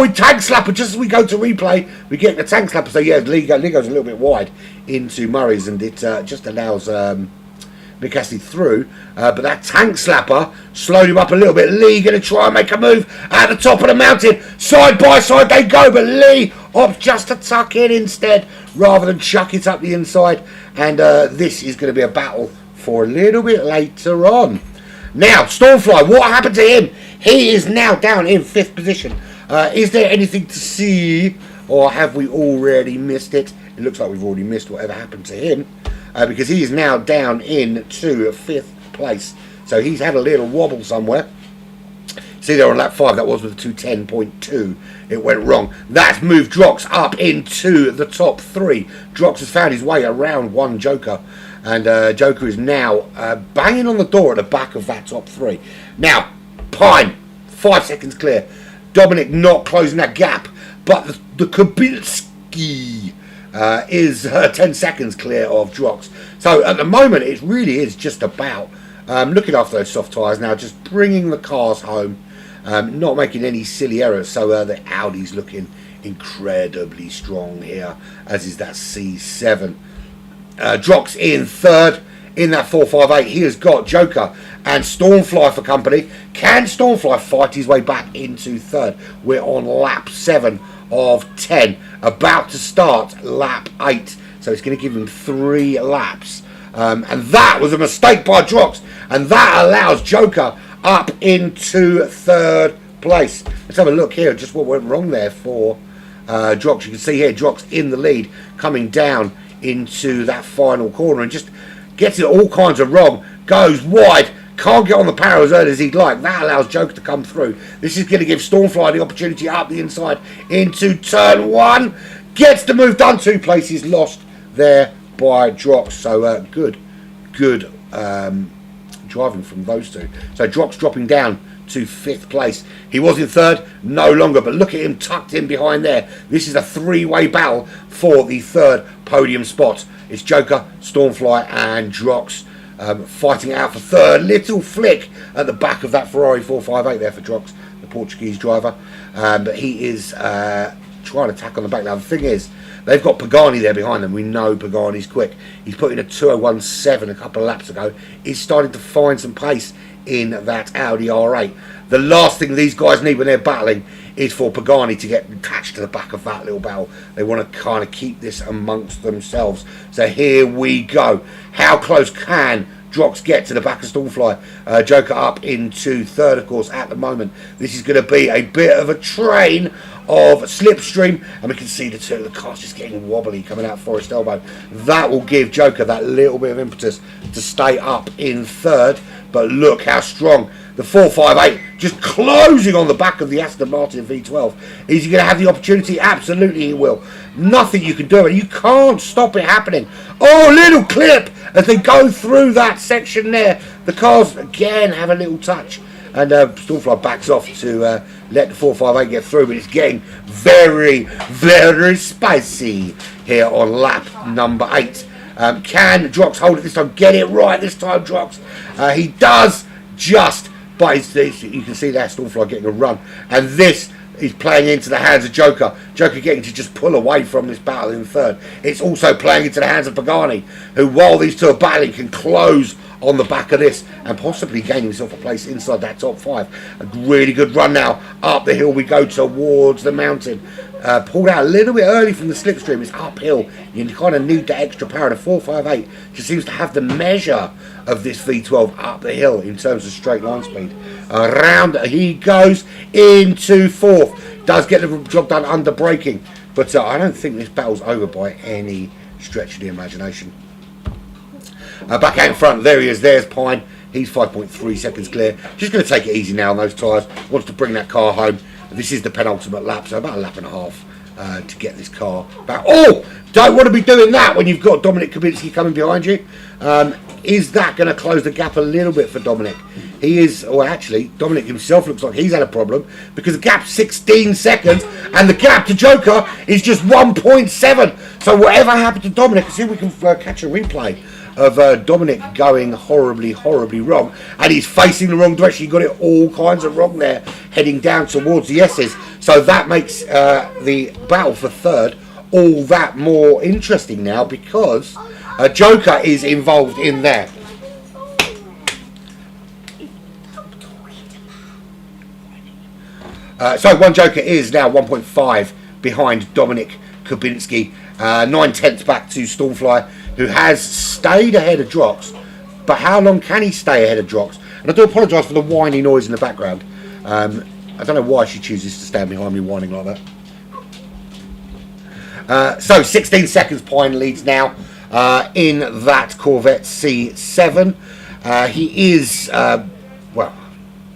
tank slapper. Just as we go to replay, we get the tank slapper. So yeah, Lee goes a little bit wide into Murray's, and it just allows Mick Astley through. But that tank slapper slowed him up a little bit. Lee going to try and make a move at the top of the mountain. Side by side they go, but Lee opts just to tuck in instead, rather than chuck it up the inside. And this is going to be a battle for a little bit later on. Now, Stormfly, what happened to him? He is now down in 5th position. Is there anything to see, or have we already missed it? It looks like we've already missed whatever happened to him, because he is now down into 5th place. So he's had a little wobble somewhere. See there on lap 5, that was with the 210.2. It went wrong. That's moved Drox up into the top 3. Drox has found his way around one Joker. And Joker is now banging on the door at the back of that top 3. Now, Pine, 5 seconds clear. Dominic not closing that gap. But the Kubilski is 10 seconds clear of Drox. So at the moment, it really is just about looking after those soft tyres now, just bringing the cars home, not making any silly errors. So the Audi's looking incredibly strong here, as is that C7. Drox in 3rd in that 458. He has got Joker and Stormfly for company. Can Stormfly fight his way back into 3rd? We're on lap 7 of 10, about to start lap 8. So it's going to give him 3 laps. And that was a mistake by Drox, and that allows Joker up into 3rd place. Let's have a look here, just what went wrong there for Drox. You can see here Drox in the lead, coming down into that final corner, and just gets it all kinds of wrong. Goes wide, can't get on the power as early as he'd like. That allows Joker to come through. This is going to give Stormfly the opportunity up the inside into turn 1. Gets the move done. 2 places lost there by Drox. So good driving from those two. So Drox dropping down to 5th place. He was in 3rd, no longer, but look at him tucked in behind there. This is a 3-way battle for the 3rd podium spot. It's Joker, Stormfly and Drox fighting out for 3rd. Little flick at the back of that Ferrari 458 there for Drox, the Portuguese driver. But he is trying to tack on the back. Now the thing is, they've got Pagani there behind them. We know Pagani's quick. He's put in a 2:01.7 a couple of laps ago. He's starting to find some pace in that Audi R8. The last thing these guys need when they're battling is for Pagani to get attached to the back of that little battle. They want to kind of keep this amongst themselves. So here we go. How close can Drox get to the back of Stormfly? Joker up into 3rd, of course, at the moment. This is going to be a bit of a train of slipstream, and we can see the cars just getting wobbly coming out Forest Elbow. That will give Joker that little bit of impetus to stay up in 3rd. But look how strong the 458, just closing on the back of the Aston Martin V12. Is he going to have the opportunity? Absolutely he will. Nothing you can do, and you can't stop it happening. Oh, little clip as they go through that section there. The cars again have a little touch, and Stormfly backs off to let the 458 get through, but it's getting very, very spicy here on lap number 8. Can Drox hold it this time? Get it right this time, Drox. He does just, but you can see that Stormfly getting a run. And this is playing into the hands of Joker. Joker getting to just pull away from this battle in third. It's also playing into the hands of Pagani, who, while these two are battling, can close on the back of this and possibly gain himself a place inside that top 5. A really good run now. Up the hill we go towards the mountain. Pulled out a little bit early from the slipstream. It's uphill. You kind of need that extra power. The 458 just seems to have the measure of this V12 up the hill in terms of straight line speed. Around he goes into 4th. Does get the job done under braking. But I don't think this battle's over by any stretch of the imagination. Back out in front, there he is, there's Pine. He's 5.3 seconds clear. Just going to take it easy now on those tyres. Wants to bring that car home. This is the penultimate lap, so about a lap and a half to get this car back. Oh! Don't want to be doing that when you've got Dominic Kubicki coming behind you. Is that going to close the gap a little bit for Dominic? He is, or actually, Dominic himself looks like he's had a problem because the gap's 16 seconds and the gap to Joker is just 1.7. So whatever happened to Dominic, let's see if we can catch a replay of Dominic going horribly wrong, and he's facing the wrong direction. He got it all kinds of wrong there, heading down towards the S's. So that makes the battle for third all that more interesting now because Joker is involved in there. So one Joker is now 1.5 behind Dominic Kubicki, 9/10 back to Stormfly, who has stayed ahead of Drox. But how long can he stay ahead of Drox? And I do apologise for the whiny noise in the background. I don't know why she chooses to stand behind me whining like that. So 16 seconds Pine leads now in that Corvette C7. He is, well,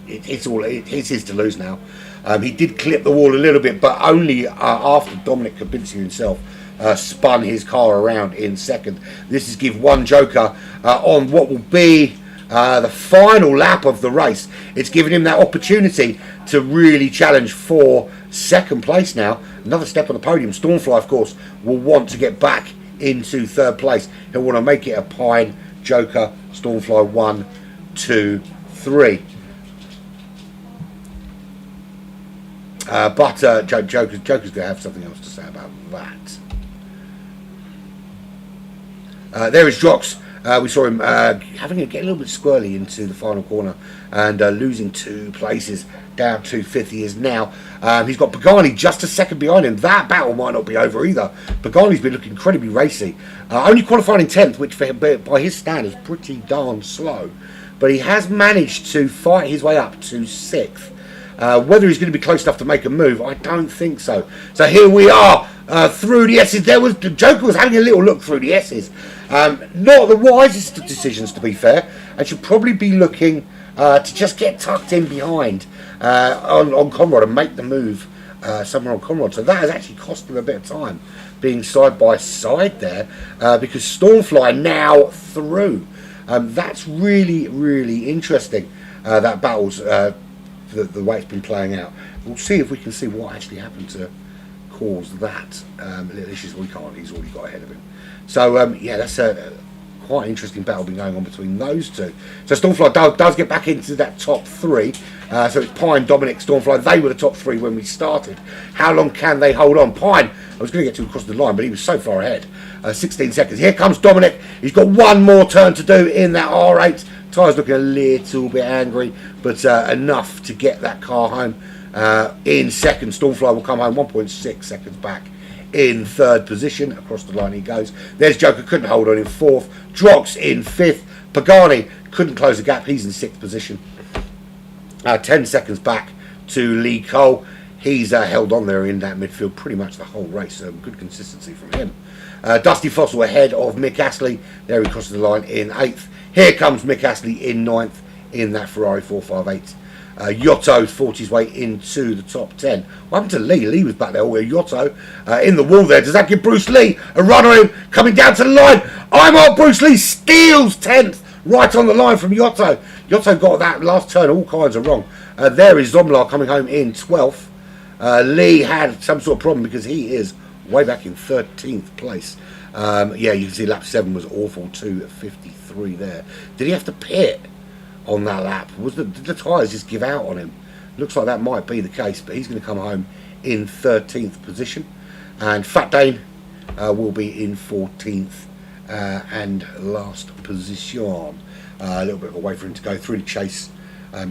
it's his to lose now. He did clip the wall a little bit, but only after Dominic Kubicki himself spun his car around in second. This is give one Joker on what will be the final lap of the race. It's given him that opportunity to really challenge for second place now. Another step on the podium. Stormfly, of course, will want to get back into third place. He'll want to make it a Pine, Joker, Stormfly 1, 2, 3. But Joker's going to have something else to say about that. There is Drox. We saw him having to get a little bit squirrely into the final corner and losing 2 places down to 5th. He is now. He's got Pagani just a second behind him. That battle might not be over either. Pagani's been looking incredibly racy. Only qualifying in 10th, which by his standards is pretty darn slow. But he has managed to fight his way up to 6th. Whether he's going to be close enough to make a move, I don't think so. So here we are through the S's. The Joker was having a little look through the S's. Not the wisest of decisions, to be fair, and should probably be looking to just get tucked in behind on Conrad and make the move somewhere on Conrad. So that has actually cost him a bit of time being side by side there because Stormfly now through. That's really interesting. That battle's the way it's been playing out. We'll see if we can see what actually happened to cause that little issues. We can't. He's already got ahead of him. So yeah, that's a quite interesting battle been going on between those two. So Stormfly does get back into that top 3. So it's Pine, Dominic, Stormfly. They were the top 3 when we started. How long can they hold on? Pine, I was going to get to across the line, but he was so far ahead. 16 seconds. Here comes Dominic. He's got one more turn to do in that R8. Tyres looking a little bit angry, but enough to get that car home in second. Stormfly will come home 1.6 seconds back in third position. Across the line he goes. There's Joker, couldn't hold on in 4th. Drox in 5th. Pagani couldn't close the gap. He's in 6th position. 10 seconds back to Lee Cole. He's held on there in that midfield pretty much the whole race. So good consistency from him. Dusty Fossil ahead of Mick Astley. There he crosses the line in 8th. Here comes Mick Astley in 9th in that Ferrari 458. Yotto fought his way into the top 10. What happened to Lee? Lee was back there. Oh, Yotto in the wall there. Does that give Bruce Lee a run on him? Coming down to the line. I'm on. Bruce Lee steals 10th. Right on the line from Yotto. Yotto got that last turn all kinds of wrong. There is Zomlar coming home in 12th. Lee had some sort of problem because he is way back in 13th place. Yeah, you can see lap 7 was awful too at 53 there. Did he have to pit on that lap? Did the tyres just give out on him? Looks like that might be the case, but he's going to come home in 13th position. And Fat Dane will be in 14th and last position. A little bit of a way for him to go through the chase,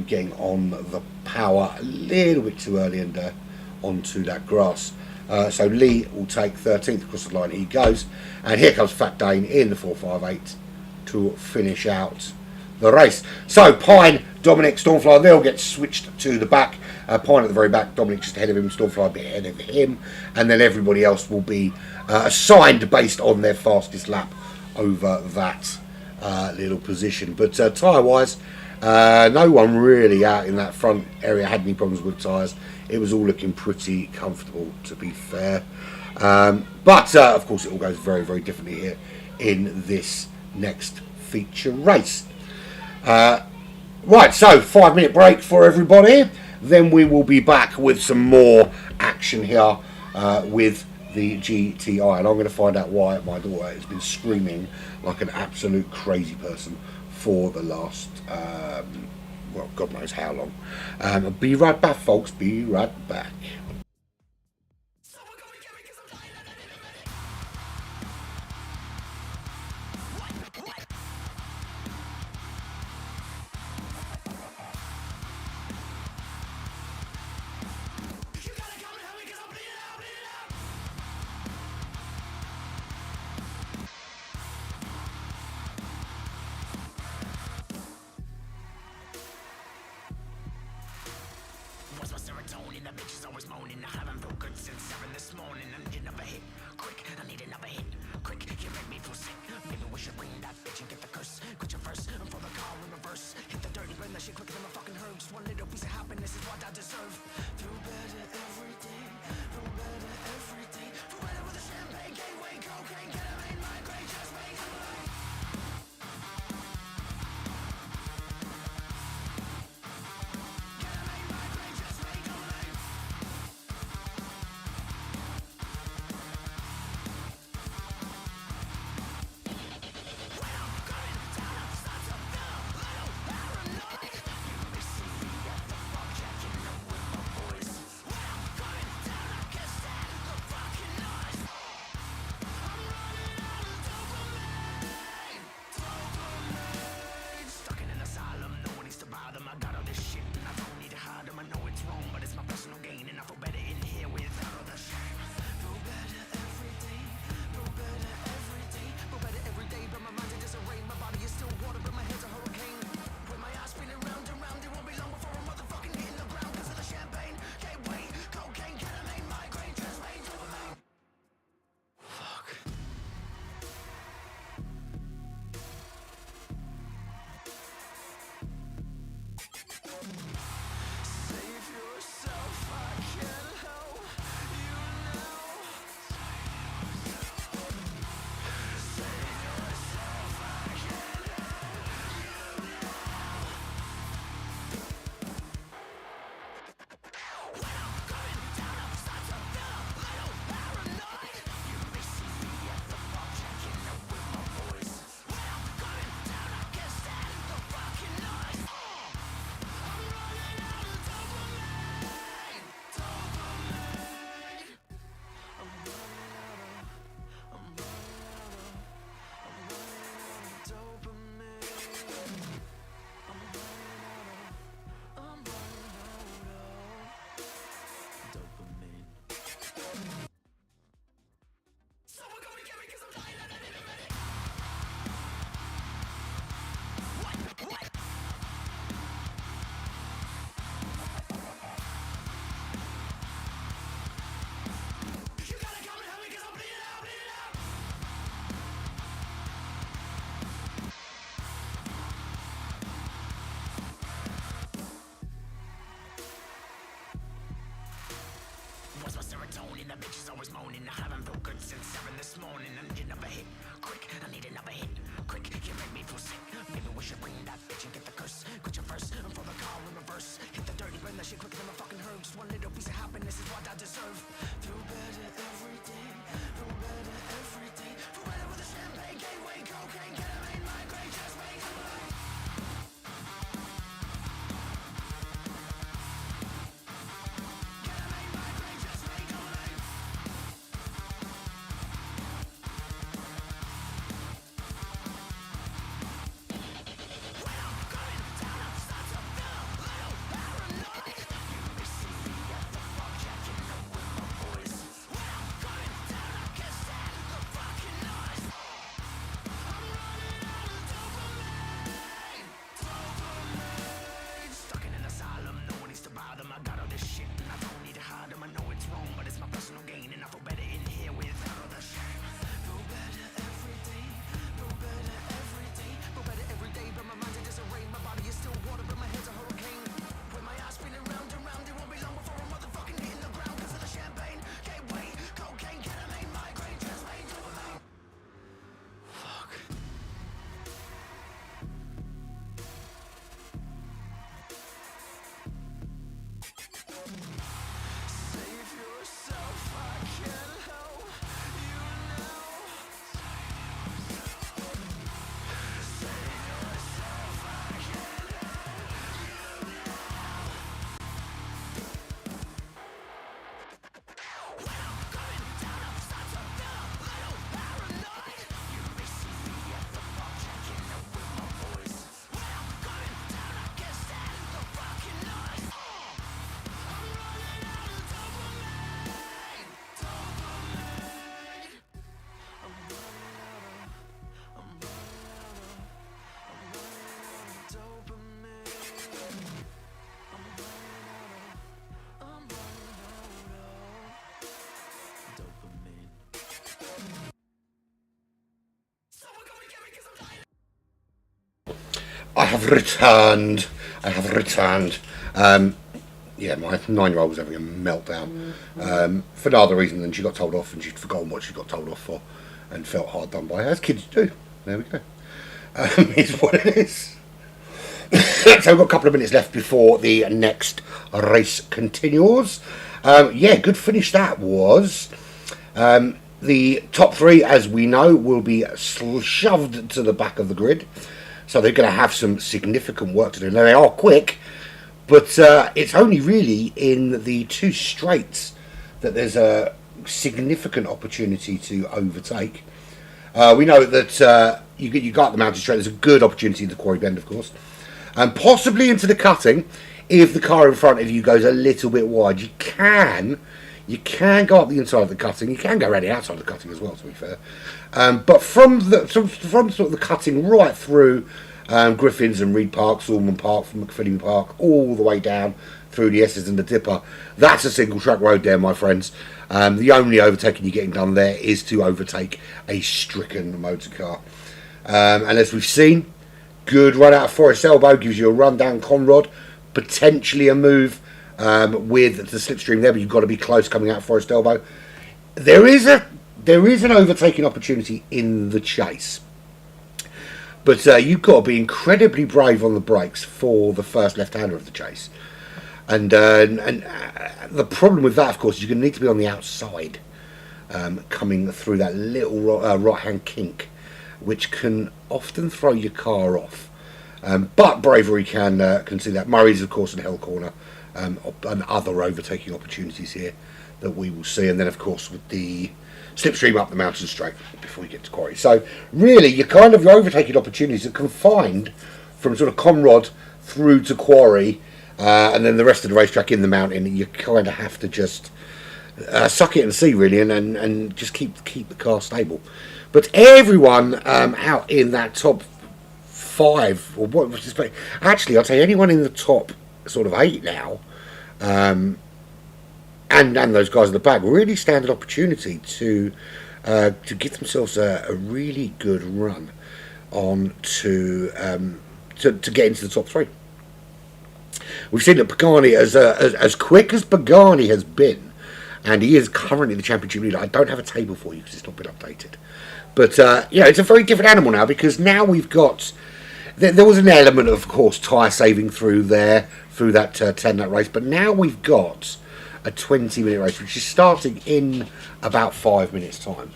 getting on the power a little bit too early and onto that grass. So Lee will take 13th across the line. He goes, and here comes Fat Dane in the 458 to finish out the race. So Pine, Dominic, Stormfly, they'll get switched to the back. Pine at the very back, Dominic just ahead of him, Stormfly a bit ahead of him, and then everybody else will be assigned based on their fastest lap over that little position. But tyre wise, no one really out in that front area had any problems with tyres. It was all looking pretty comfortable, to be fair. But of course it all goes very, very differently here in this next feature race. Right, so 5-minute break for everybody. Then we will be back with some more action here with the GTI. And I'm going to find out why my daughter has been screaming like an absolute crazy person for the last, well, God knows how long. Be right back, folks. Be right back. Serotonin, that bitch is always moaning. I haven't felt good since 7 this morning. I need another hit, quick. I need another hit, quick. You make me feel sick. Maybe we should bring that bitch and get the curse. Quit your first and throw the car in reverse. Hit the dirt and burn that shit quicker than a fucking herb. Just one little piece of happiness is what I deserve. Feel better every day, feel better every day. Feel better with a champagne, gateway, cocaine, ketamine, migraine, just make a life. What's my serotonin? That bitch is always moaning. I haven't felt good since 7 this morning. I need another hit, quick. I need another hit, quick. You make me feel sick. Maybe we should bring that bitch and get the curse. Quit your first and throw the car in reverse. Hit the dirt and burn that shit quicker than a fucking herb. Just one little piece of happiness is what I deserve. Feel better every day, feel better every day. Feel better with a champagne, gateway, cocaine, ketamine, migraine, just make a life. I have returned. I have returned. Yeah, my 9-year-old was having a meltdown for no other reason than she got told off and she'd forgotten what she got told off for and felt hard done by, as kids do. There we go. It's what it is. So we've got a couple of minutes left before the next race continues. Yeah, good finish that was. The top 3, as we know, will be shoved to the back of the grid. So they're going to have some significant work to do. Now, they are quick, but it's only really in the 2 straights that there's a significant opportunity to overtake. We know that you got the mountain straight. There's a good opportunity in the quarry bend, of course. And possibly into the cutting, if the car in front of you goes a little bit wide, you can go up the inside of the cutting. You can go around the outside of the cutting as well, to be fair. But from sort of the cutting right through Griffins and Reed Park, Salmon Park, from McPhilly Park, all the way down through the S's and the Dipper, that's a single track road there, my friends. The only overtaking you're getting done there is to overtake a stricken motor car. And as we've seen, good run out of Forest Elbow, gives you a run down Conrod, potentially a move with the slipstream there, but you've got to be close coming out of Forest Elbow. There is an overtaking opportunity in the chase, but you've got to be incredibly brave on the brakes for the first left-hander of the chase. And the problem with that, of course, is you're going to need to be on the outside, coming through that little right-hand kink, which can often throw your car off. But bravery can see that. Murray's, of course, in Hell Corner, and other overtaking opportunities here that we will see. And then, of course, with the slipstream up the mountain straight before you get to quarry. So, really, your overtaking opportunities are confined from sort of Conrod through to quarry, and then the rest of the racetrack in the mountain. You kind of have to just suck it and see, really, and just keep the car stable. But everyone out in that top 5, or what was this? Actually, I'll tell you, anyone in the top sort of 8 now, and those guys in the back really stand an opportunity to give themselves a really good run on to get into the top 3. We've seen that Pagani, as quick as Pagani has been, and he is currently the championship leader. I don't have a table for you because it's not been updated. But, it's a very different animal now, because now we've got... There was an element, of course, tyre saving through that 10-lap race, but now we've got a 20-minute race, which is starting in about 5 minutes' time.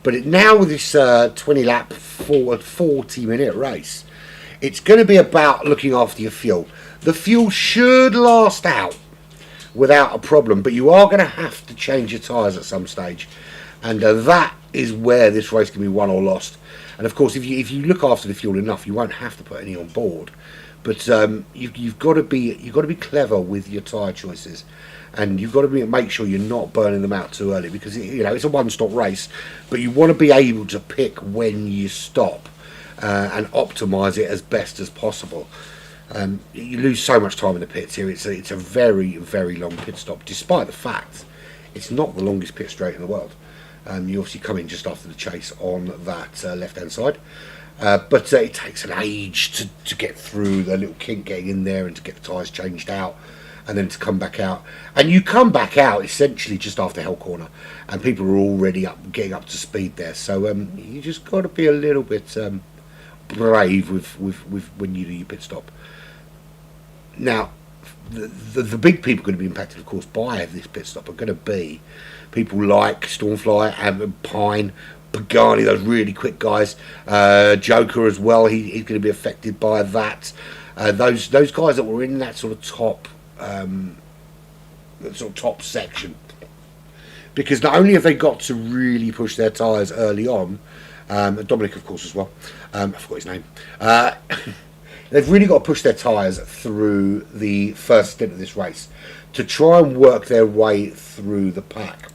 But now with this 20-lap, 40-minute race, it's going to be about looking after your fuel. The fuel should last out without a problem, but you are going to have to change your tyres at some stage. And that is where this race can be won or lost. And of course, if you look after the fuel enough, you won't have to put any on board. But you've got to be clever with your tyre choices, and you've got to make sure you're not burning them out too early, because it's a one-stop race. But you want to be able to pick when you stop and optimise it as best as possible. You lose so much time in the pits here. It's a very, very long pit stop, despite the fact it's not the longest pit straight in the world. You obviously come in just after the chase on that left-hand side. But it takes an age to get through the little kink, getting in there and to get the tyres changed out, and then to come back out. And you come back out essentially just after Hell Corner, and people are already getting up to speed there. So you just got to be a little bit brave with when you do your pit stop. Now, the big people going to be impacted, of course, by this pit stop are going to be people like Stormfly and Pine, Pagani, those really quick guys, Joker as well. He's going to be affected by that. Those guys that were in that sort of top section, because not only have they got to really push their tyres early on, Dominic, of course, as well. I forgot his name. They've really got to push their tyres through the first stint of this race to try and work their way through the pack.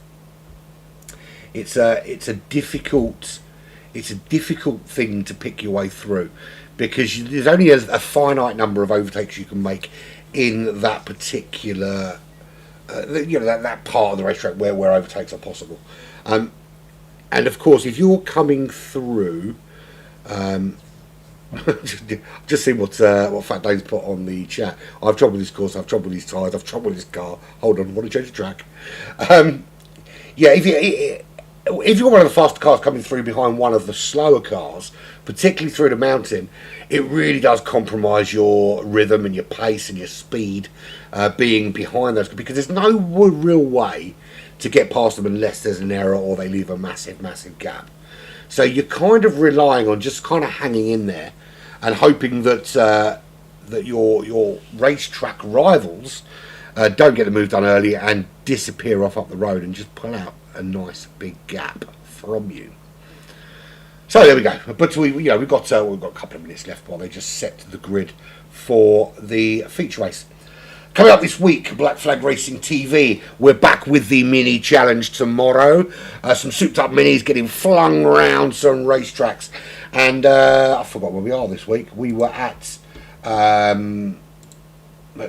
It's a difficult thing to pick your way through, because there's only a finite number of overtakes you can make in that particular that part of the racetrack where overtakes are possible. And of course, if you're coming through Just see what Fat Dave's put on the chat. I've trouble with this course. I've trouble with these tyres. I've trouble with this car. Hold on, I want to change the track. Yeah, if you're one of the faster cars coming through behind one of the slower cars, particularly through the mountain, it really does compromise your rhythm and your pace and your speed being behind those, because there's no real way to get past them unless there's an error or they leave a massive gap. So you're kind of relying on just kind of hanging in there and hoping that that your racetrack rivals don't get the move done early and disappear off up the road and just pull out a nice big gap from you. So there we go. But we've got a couple of minutes left while they just set the grid for the feature race. Coming up this week, Black Flag Racing TV. We're back with the mini challenge tomorrow. Some souped up minis getting flung around some racetracks. And I forgot where we are this week. We were at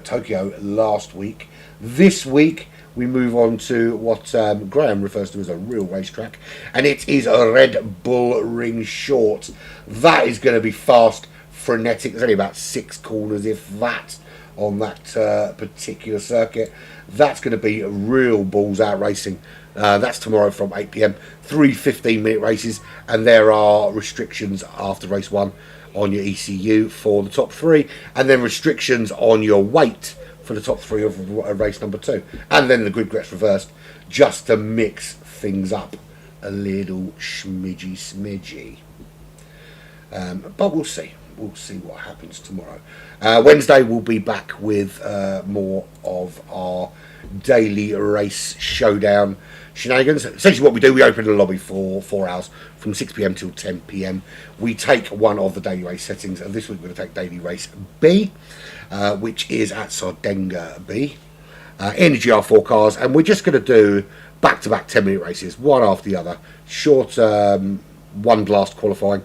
Tokyo last week. This week we move on to what Graham refers to as a real racetrack, and it is a Red Bull Ring Short. That is going to be fast, frenetic. There's only about 6 corners, if that, on that particular circuit. That's going to be real balls out racing. That's tomorrow from 8 p.m. 3 15-minute races, and there are restrictions after race 1 on your ECU for the top 3, and then restrictions on your weight for the top 3 of race number 2, and then the grid gets reversed just to mix things up a little smidgy. But we'll see what happens tomorrow. Wednesday we'll be back with more of our daily race showdown shenanigans. Essentially what we do, we open the lobby for 4 hours from 6 p.m. till 10 p.m. We take one of the daily race settings, and this week we're going to take daily race B, which is at Sardenga B, Energy R4 cars, and we're just going to do back-to-back 10-minute races, one after the other, short one blast qualifying,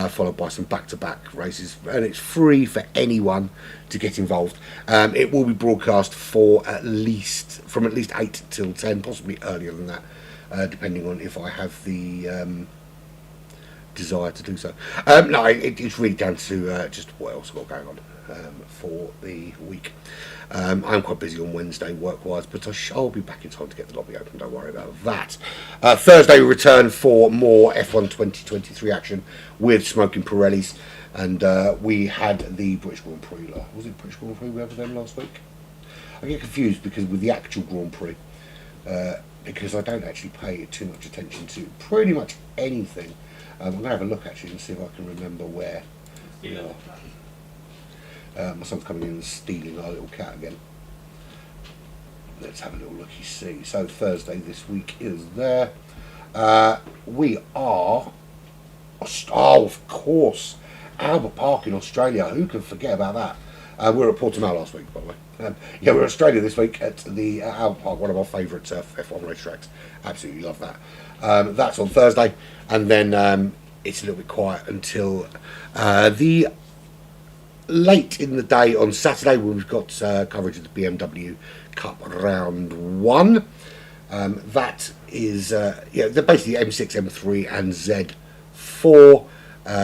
followed by some back-to-back races, and it's free for anyone to get involved. It will be broadcast from at least 8 till 10, possibly earlier than that, depending on if I have the desire to do so. No, it's really down to just what else I've got going on for the week. I'm quite busy on Wednesday work-wise, but I'll be back in time to get the lobby open, don't worry about that. Thursday we return for more F1 2023 action with Smoking Pirellis, and we had the British Grand Prix. Was it British Grand Prix we had with them last week? I get confused because with the actual Grand Prix, because I don't actually pay too much attention to pretty much anything. I'm going to have a look actually and see if I can remember where we are. My son's coming in and stealing our little cat again. Let's have a little look, you see. So Thursday this week is there. We are... Oh, of course. Albert Park in Australia. Who can forget about that? We were at Portimao last week, by the way. Yeah, we're in Australia this week at the Albert Park, one of our favourite F1 racetracks. Absolutely love that. That's on Thursday. And then it's a little bit quiet until the late in the day on Saturday, when we've got coverage of the BMW Cup Round 1. That is, they're basically M6, M3 and Z4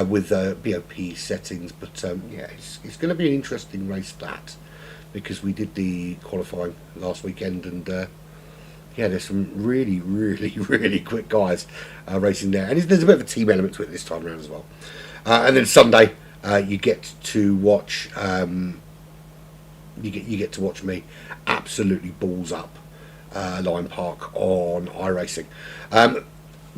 with BOP settings. But it's going to be an interesting race, that, because we did the qualifying last weekend, and there's some really quick guys racing there. And there's a bit of a team element to it this time around as well. And then Sunday, you get to watch you get to watch me absolutely balls up Lime Park on iRacing.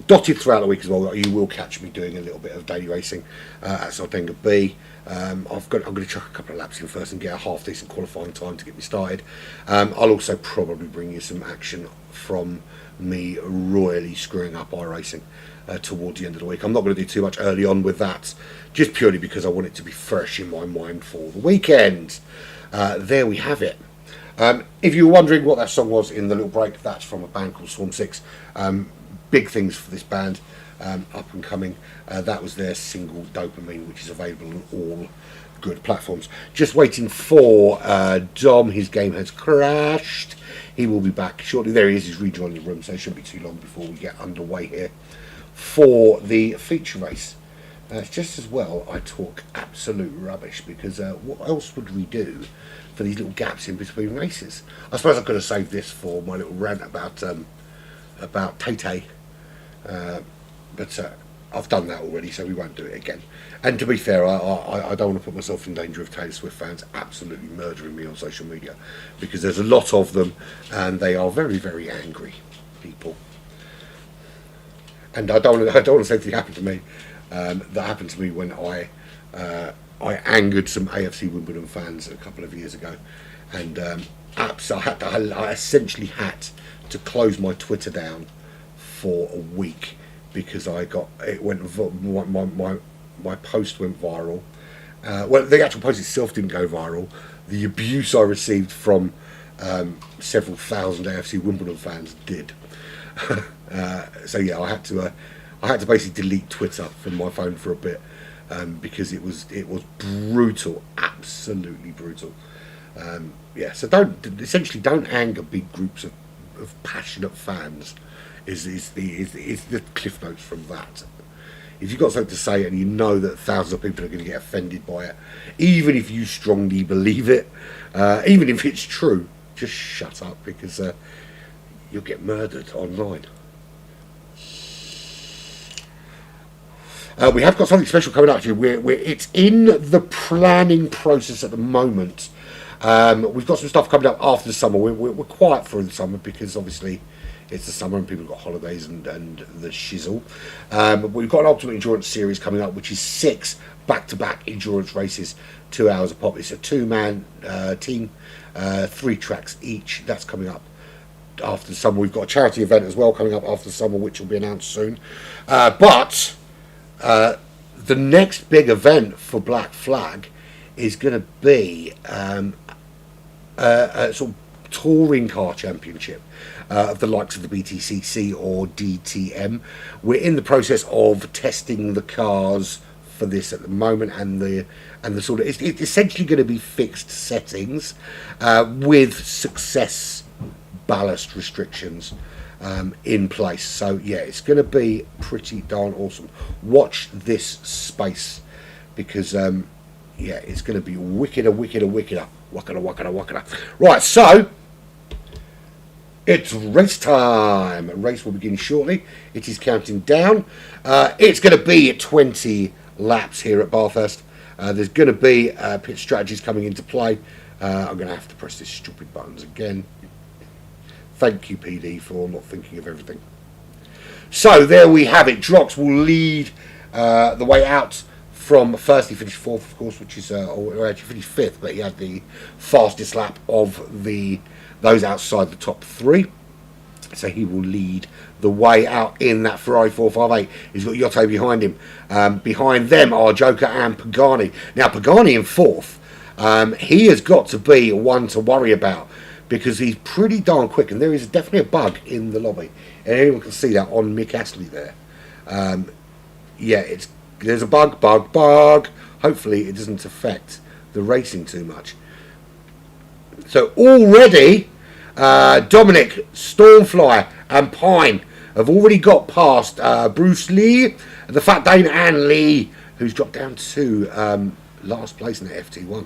Dotted throughout the week as well, you will catch me doing a little bit of daily racing at Sardenga B. I'm going to chuck a couple of laps in first and get a half decent qualifying time to get me started. I'll also probably bring you some action from me royally screwing up iRacing towards the end of the week. I'm not going to do too much early on with that, just purely because I want it to be fresh in my mind for the weekend. There we have it. If you were wondering what that song was in the little break, that's from a band called Swarm 6. Big things for this band, up and coming. That was their single Dopamine, which is available on all good platforms. Just waiting for Dom. His game has crashed. He will be back shortly. There he is. He's rejoining the room, so it shouldn't be too long before we get underway here for the feature race. It's just as well I talk absolute rubbish, because what else would we do for these little gaps in between races? I suppose I could have saved this for my little rant about Tay-Tay, but I've done that already, so we won't do it again. And to be fair, I don't want to put myself in danger of Taylor Swift fans absolutely murdering me on social media, because there's a lot of them, and they are very, very angry people. And I don't want to say anything happened to me. That happened to me when I angered some AFC Wimbledon fans a couple of years ago, and I essentially had to close my Twitter down for a week, because my post went viral. Well, the actual post itself didn't go viral. The abuse I received from several thousand AFC Wimbledon fans did. So yeah, I had to basically delete Twitter from my phone for a bit, because it was brutal, absolutely brutal. Yeah, so don't anger big groups of passionate fans. Is the cliff notes from that. If you've got something to say and you know that thousands of people are going to get offended by it, even if you strongly believe it, even if it's true, just shut up, because you'll get murdered online. We have got something special coming up to you. It's in the planning process at the moment. We've got some stuff coming up after the summer. We're quiet for the summer, because obviously it's the summer and people have got holidays and the shizzle. But we've got an Ultimate Endurance series coming up, which is 6 back-to-back endurance races, 2 hours a pop. It's a 2-man team, 3 tracks each. That's coming up after the summer. We've got a charity event as well coming up after the summer, which will be announced soon. But the next big event for Black Flag is going to be a sort of touring car championship of the likes of the BTCC or DTM. We're in the process of testing the cars for this at the moment, and the sort of it's essentially going to be fixed settings with success ballast restrictions in place. So yeah, it's going to be pretty darn awesome. Watch this space, because yeah, it's going to be wickeder. Right, so it's race time. A race will begin shortly. It is counting down. It's going to be 20 laps here at Bathurst. There's going to be pit strategies coming into play. I'm going to have to press these stupid buttons again. Thank you, PD, for not thinking of everything. So there we have it. Drox will lead the way out from first. He finished 4th, of course, which is or actually finished 5th, but he had the fastest lap of those outside the top 3. So he will lead the way out in that Ferrari 458. He's got Yotto behind him. Behind them are Joker and Pagani. Now, Pagani in 4th, he has got to be one to worry about, because he's pretty darn quick, and there is definitely a bug in the lobby, and anyone can see that on Mick Astley there. Yeah, there's a bug. Hopefully it doesn't affect the racing too much. So already Dominic, Stormfly and Pine have already got past Bruce Lee, the Fat Dane, and Lee, who's dropped down to last place in the FT1.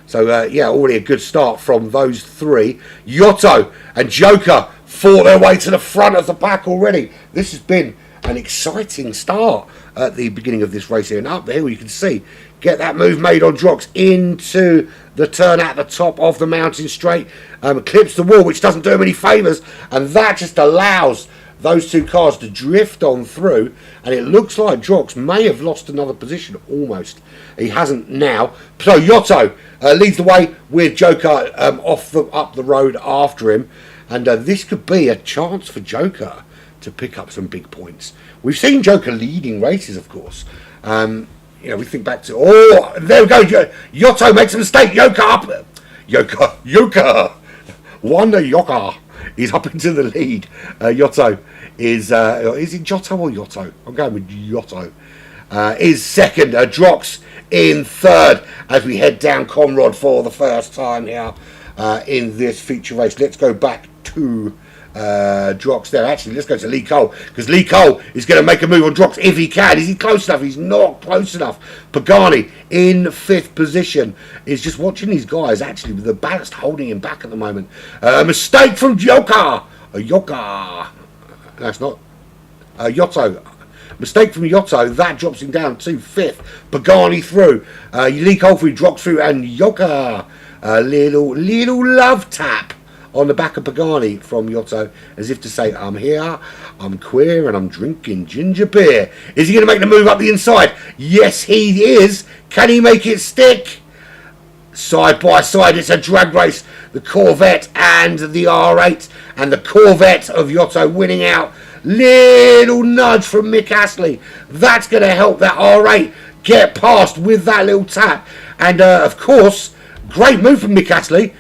So yeah, already a good start from those 3. Yotto and Joker fought their way to the front of the pack already. This has been an exciting start at the beginning of this race here. And up there you can see, get that move made on Drox into the turn at the top of the mountain straight. Clips the wall, which doesn't do him any favours, and that just allows those 2 cars to drift on through, and it looks like Drox may have lost another position almost. He hasn't now. So Yotto leads the way with Joker up the road after him, and this could be a chance for Joker to pick up some big points. We've seen Joker leading races, of course. You know, we think back to, oh, there we go, Yotto makes a mistake. Joker Wanda Yoka is up into the lead. Yotto is it Giotto or Yotto? I'm going with Yotto. Is second. Drox in third as we head down Conrod for the first time here in this feature race. Let's go back to Drox there. Actually, let's go to Lee Cole, because Lee Cole is going to make a move on Drox if he can. Is he close enough? He's not close enough. Pagani in 5th position is just watching these guys, actually, with the ballast holding him back at the moment. A mistake from Yoka. That's not. Yotto. Mistake from Yotto. That drops him down to 5th. Pagani through. Lee Cole through, Drox through, and Yoka. A little love tap on the back of Pagani from Yotto, as if to say, I'm here, I'm queer, and I'm drinking ginger beer. Is he going to make the move up the inside? Yes, he is. Can he make it stick? Side by side, it's a drag race. The Corvette and the R8, and the Corvette of Yotto winning out. Little nudge from Mick Astley. That's going to help that R8 get past with that little tap. And, of course, great move from Mick Astley.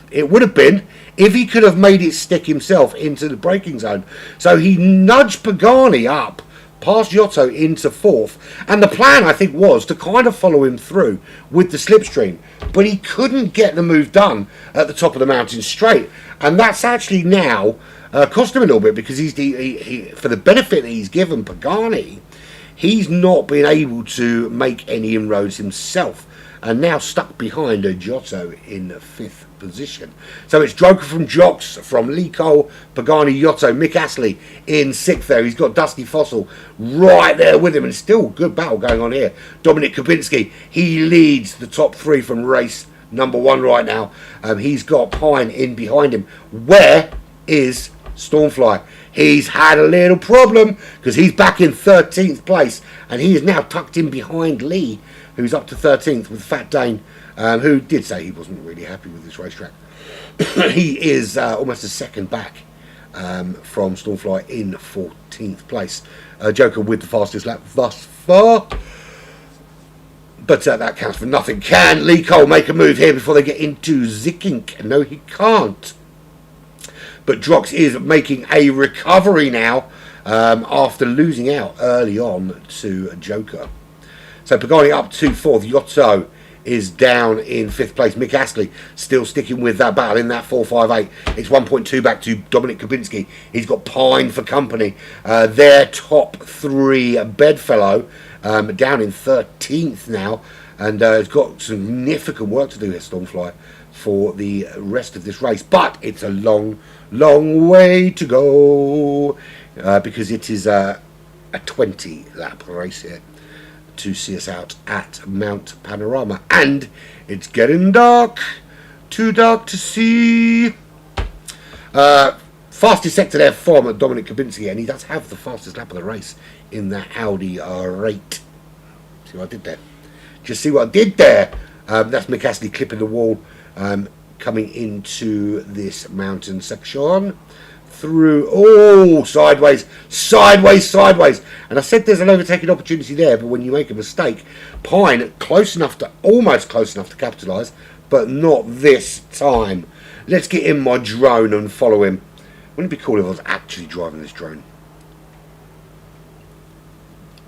It would have been if he could have made it stick himself into the braking zone. So he nudged Pagani up past Yotto into 4th. And the plan, I think, was to kind of follow him through with the slipstream. But he couldn't get the move done at the top of the mountain straight. And that's actually now cost him a little bit, because he for the benefit that he's given Pagani, he's not been able to make any inroads himself. And now stuck behind a Giotto in 5th position. So it's Joker from Jox, from Lee Cole, Pagani, Yotto, Mick Astley in 6th there. He's got Dusty Fossil right there with him, and still good battle going on here. Dominic Kubinski, he leads the top 3 from race number 1 right now. He's got Pine in behind him. Where is Stormfly? He's had a little problem, because he's back in 13th place, and he is now tucked in behind Lee, who's up to 13th with Fat Dane, who did say he wasn't really happy with this racetrack. He is almost a second back from Stormfly in 14th place. Joker with the fastest lap thus far. But that counts for nothing. Can Lee Cole make a move here before they get into Zickink? No, he can't. But Drox is making a recovery now after losing out early on to Joker. So Pagani up to 4th. Yotto is down in 5th place. Mick Astley still sticking with that battle in that 458. It's 1.2 back to Dominic Kubinski. He's got Pine for company. Their top 3 bedfellow down in 13th now. And has got significant work to do here, Stormfly, for the rest of this race. But it's a long way to go, because it is a 20 lap race here to see us out at Mount Panorama, and it's getting dark, too dark to see. Fastest sector there from Dominic Kubinski, and he does have the fastest lap of the race in that Audi R8. See what I did there? Just see what I did there? That's Mick Astley clipping the wall, coming into this mountain section. Through, sideways, and I said there's an overtaking opportunity there, but when you make a mistake, Pine almost close enough to capitalise, but not this time. Let's get in my drone and follow him. Wouldn't it be cool if I was actually driving this drone?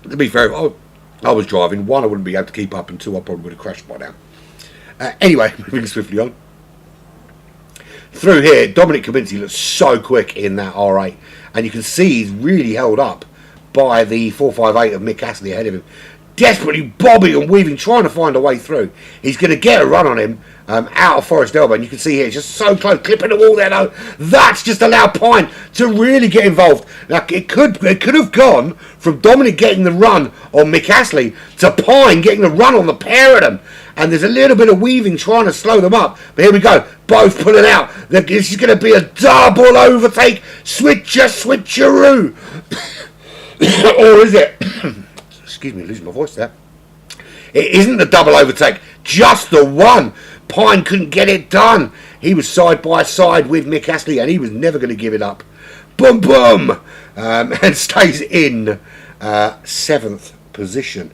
To be fair, I was driving. 1, I wouldn't be able to keep up, and 2, I probably would have crashed by now. Anyway, moving swiftly on. Through here, Dominic Kubinski looks so quick in that R8, and you can see he's really held up by the 458 of Mick Astley ahead of him. Desperately bobbing and weaving, trying to find a way through. He's going to get a run on him out of Forest Elbow, and you can see here, it's just so close, clipping the wall there though. That's just allowed Pine to really get involved. Now, it could have gone from Dominic getting the run on Mick Astley to Pine getting the run on the pair of them. And there's a little bit of weaving trying to slow them up. But here we go. Both pulling out. This is going to be a double overtake. Switcheroo. Or is it? Excuse me, losing my voice there. It isn't the double overtake. Just the one. Pine couldn't get it done. He was side by side with Mick Astley, and he was never going to give it up. Boom, boom. And stays in 7th position.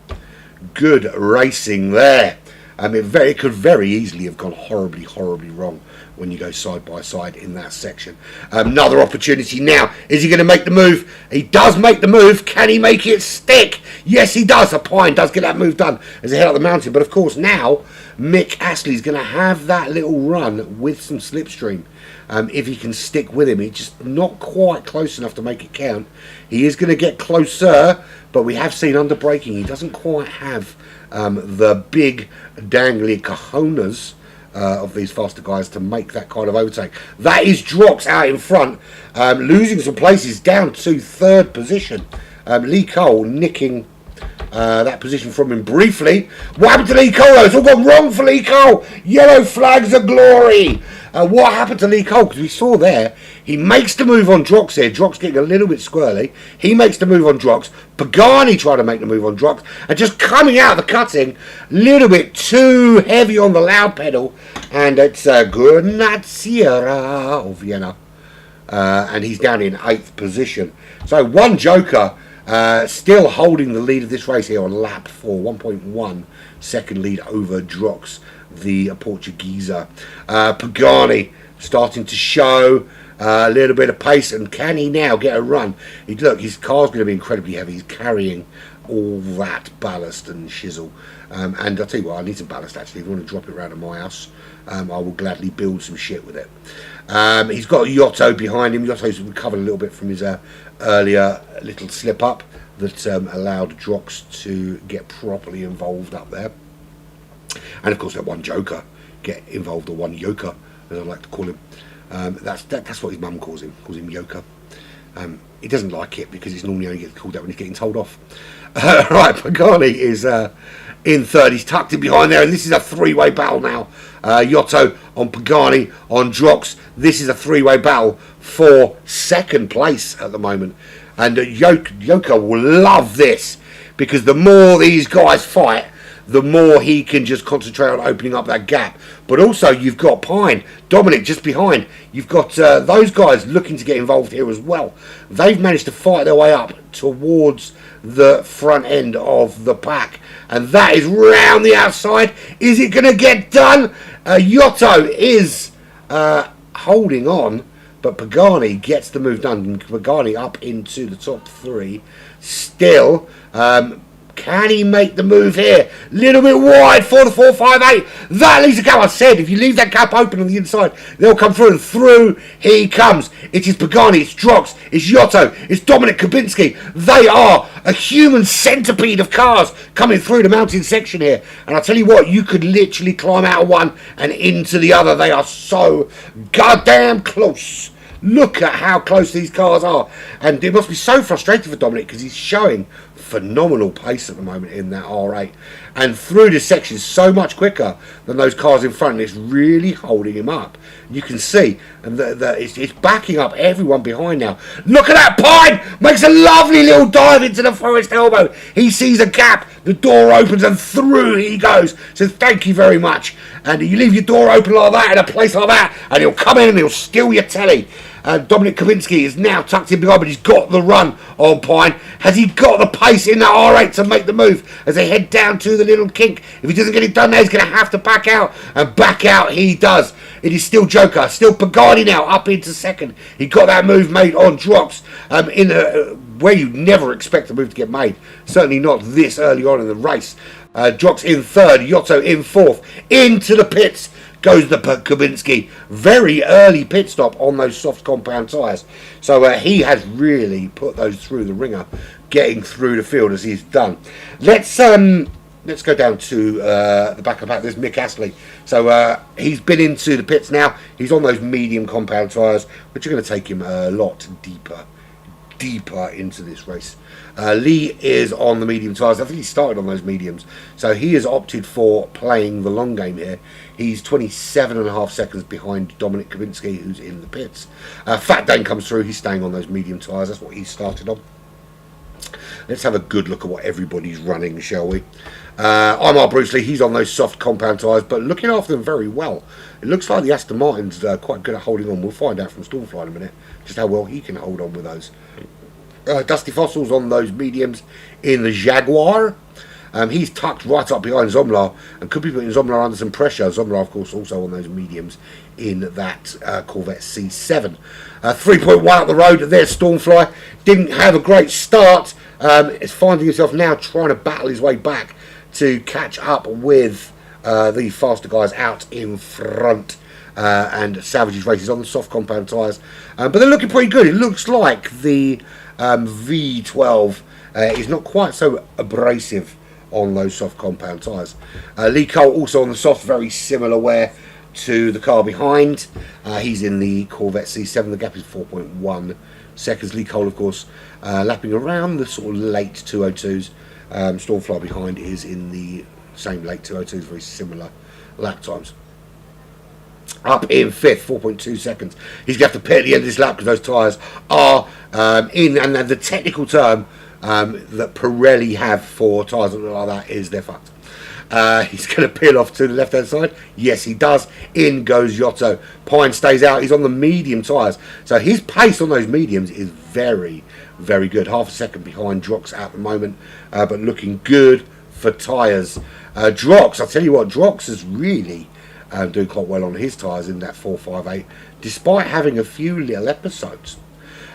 Good racing there. It could very easily have gone horribly, horribly wrong when you go side by side in that section. Another opportunity now. Is he going to make the move? He does make the move. Can he make it stick? Yes, he does. A pine does get that move done as he head up the mountain. But of course now Mick Astley's going to have that little run with some slipstream. If he can stick with him, he's just not quite close enough to make it count. He is going to get closer, but we have seen under braking he doesn't quite have the big dangly cojones of these faster guys to make that kind of overtake. That is Drox out in front, losing some places down to third position. Lee Cole nicking that position from him briefly. What happened to Lee Cole? It's all gone wrong for Lee Cole. Yellow flags of glory. What happened to Lee Cole? Because we saw there, he makes the move on Drox here. Drox getting a little bit squirrely. He makes the move on Drox. Pagani tried to make the move on Drox. And just coming out of the cutting, a little bit too heavy on the loud pedal. And it's Granatiera of Vienna. And he's down in 8th position. So one Joker still holding the lead of this race here on lap 4. 1.1 second lead over Drox, the Portugueser. Pagani starting to show a little bit of pace, and can he now get a run? Look, his car's going to be incredibly heavy. He's carrying all that ballast and shizzle. And I'll tell you what, I need some ballast actually. If you want to drop it around at my house, I will gladly build some shit with it. He's got Yotto behind him. Yotto's recovered a little bit from his earlier little slip up that allowed Drox to get properly involved up there. And of course that one Joker get involved, or one Yoker as I like to call him. That's what his mum calls him Yoker. He doesn't like it because it's normally only gets called out when he's getting told off. Right, Pagani is in third. He's tucked in behind there, and this is a three-way battle now. Yotto on Pagani on Drox. This is a three-way battle for second place at the moment. And Yoker will love this, because the more these guys fight, the more he can just concentrate on opening up that gap. But also you've got Pine, Dominic just behind. You've got those guys looking to get involved here as well. They've managed to fight their way up towards the front end of the pack. And that is round the outside. Is it going to get done? Yotto is holding on, but Pagani gets the move done. Pagani up into the top 3 still. Can he make the move here? Little bit wide for the 458. That leaves a gap. I said, if you leave that gap open on the inside, they'll come through, and through he comes. It is Pagani, it's Drox, it's Yotto, it's Dominic Kubinski. They are a human centipede of cars coming through the mountain section here. And I tell you what, you could literally climb out of one and into the other. They are so goddamn close. Look at how close these cars are. And it must be so frustrating for Dominic, because he's showing phenomenal pace at the moment in that R8, and through this section so much quicker than those cars in front, and it's really holding him up. You can see, and it's backing up everyone behind now. Look at that! Pine makes a lovely little dive into the forest elbow. He sees a gap, the door opens, and through he goes. So thank you very much. And you leave your door open like that in a place like that, and he'll come in and he'll steal your telly. Dominic Kubinski is now tucked in behind, but he's got the run on Pine. Has he got the pace in that R8 to make the move as they head down to the little kink? If he doesn't get it done there, he's going to have to back out, and back out he does. It is still Joker, still Pagani now up into second. He got that move made on Drox in where you never expect the move to get made. Certainly not this early on in the race. Drox in third, Yotto in fourth. Into the pits goes the Kubinski. Very early pit stop on those soft compound tyres. So he has really put those through the ringer, getting through the field as he's done. Let's go down to the back of the pack. There's Mick Astley. So he's been into the pits now. He's on those medium compound tyres, which are going to take him a lot deeper into this race. Lee is on the medium tyres. I think he started on those mediums, so he has opted for playing the long game here. He's 27.5 seconds behind Dominic Kubinski, who's in the pits. Fat Dan comes through. He's staying on those medium tyres. That's what he started on. Let's have a good look at what everybody's running, shall we? I'm our Bruce Lee. He's on those soft compound tyres, but looking after them very well. It looks like the Aston Martin's quite good at holding on. We'll find out from Stormfly in a minute just how well he can hold on with those. Dusty Fossils on those mediums in the Jaguar. He's tucked right up behind Zomlar and could be putting Zomlar under some pressure. Zomlar, of course, also on those mediums in that Corvette C7. 3.1 up the road, there's Stormfly. Didn't have a great start. Is finding himself now trying to battle his way back to catch up with the faster guys out in front. And salvage his races on the soft compound tyres. But they're looking pretty good. It looks like the V12 is not quite so abrasive on those soft compound tyres. Lee Cole also on the soft, very similar wear to the car behind. He's in the Corvette C7. The gap is 4.1 seconds. Lee Cole, of course, lapping around the sort of late 202s. Stormfly behind is in the same late 202s, very similar lap times. Up in fifth, 4.2 seconds. He's going to have to pit at the end of this lap because those tyres are in, and the technical term that Pirelli have for tyres that look like that is they're fucked. He's going to peel off to the left hand side. Yes, he does. In goes Giotto. Pine stays out. He's on the medium tyres, so his pace on those mediums is very, very good. Half a second behind Drox at the moment, but looking good for tyres. Drox, I'll tell you what, Drox is really doing quite well on his tyres in that 458, despite having a few little episodes.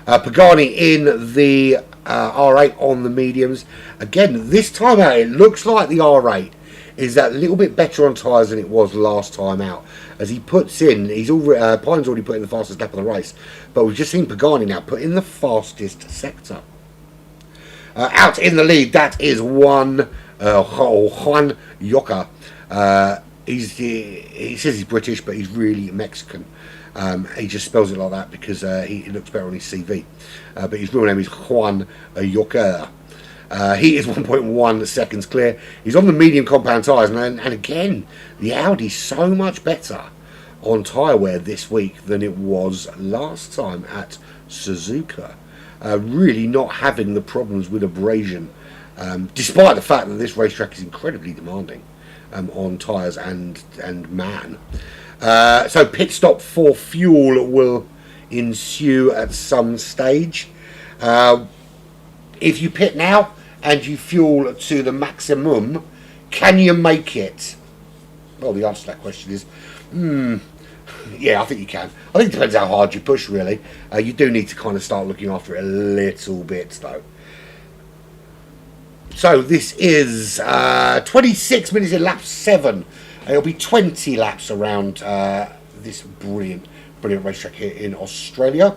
Pagani in the R8 on the mediums. Again, this time out, it looks like the R8 is that little bit better on tyres than it was last time out. As he puts in, Pine's already put in the fastest lap of the race, but we've just seen Pagani now put in the fastest sector. Out in the lead, that is Juan Yoka. He says he's British, but he's really Mexican. He just spells it like that because he looks better on his CV. But his real name is Juan Yoka. He is 1.1 seconds clear. He's on the medium compound tyres, and again, the Audi's so much better on tyre wear this week than it was last time at Suzuka. Really not having the problems with abrasion, despite the fact that this racetrack is incredibly demanding on tyres and man. So pit stop for fuel will ensue at some stage. If you pit now and you fuel to the maximum, can you make it? Well, the answer to that question is, yeah, I think you can. I think it depends how hard you push, really. You do need to kind of start looking after it a little bit, though. So this is 26 minutes in lap 7. It'll be 20 laps around this brilliant racetrack here in Australia.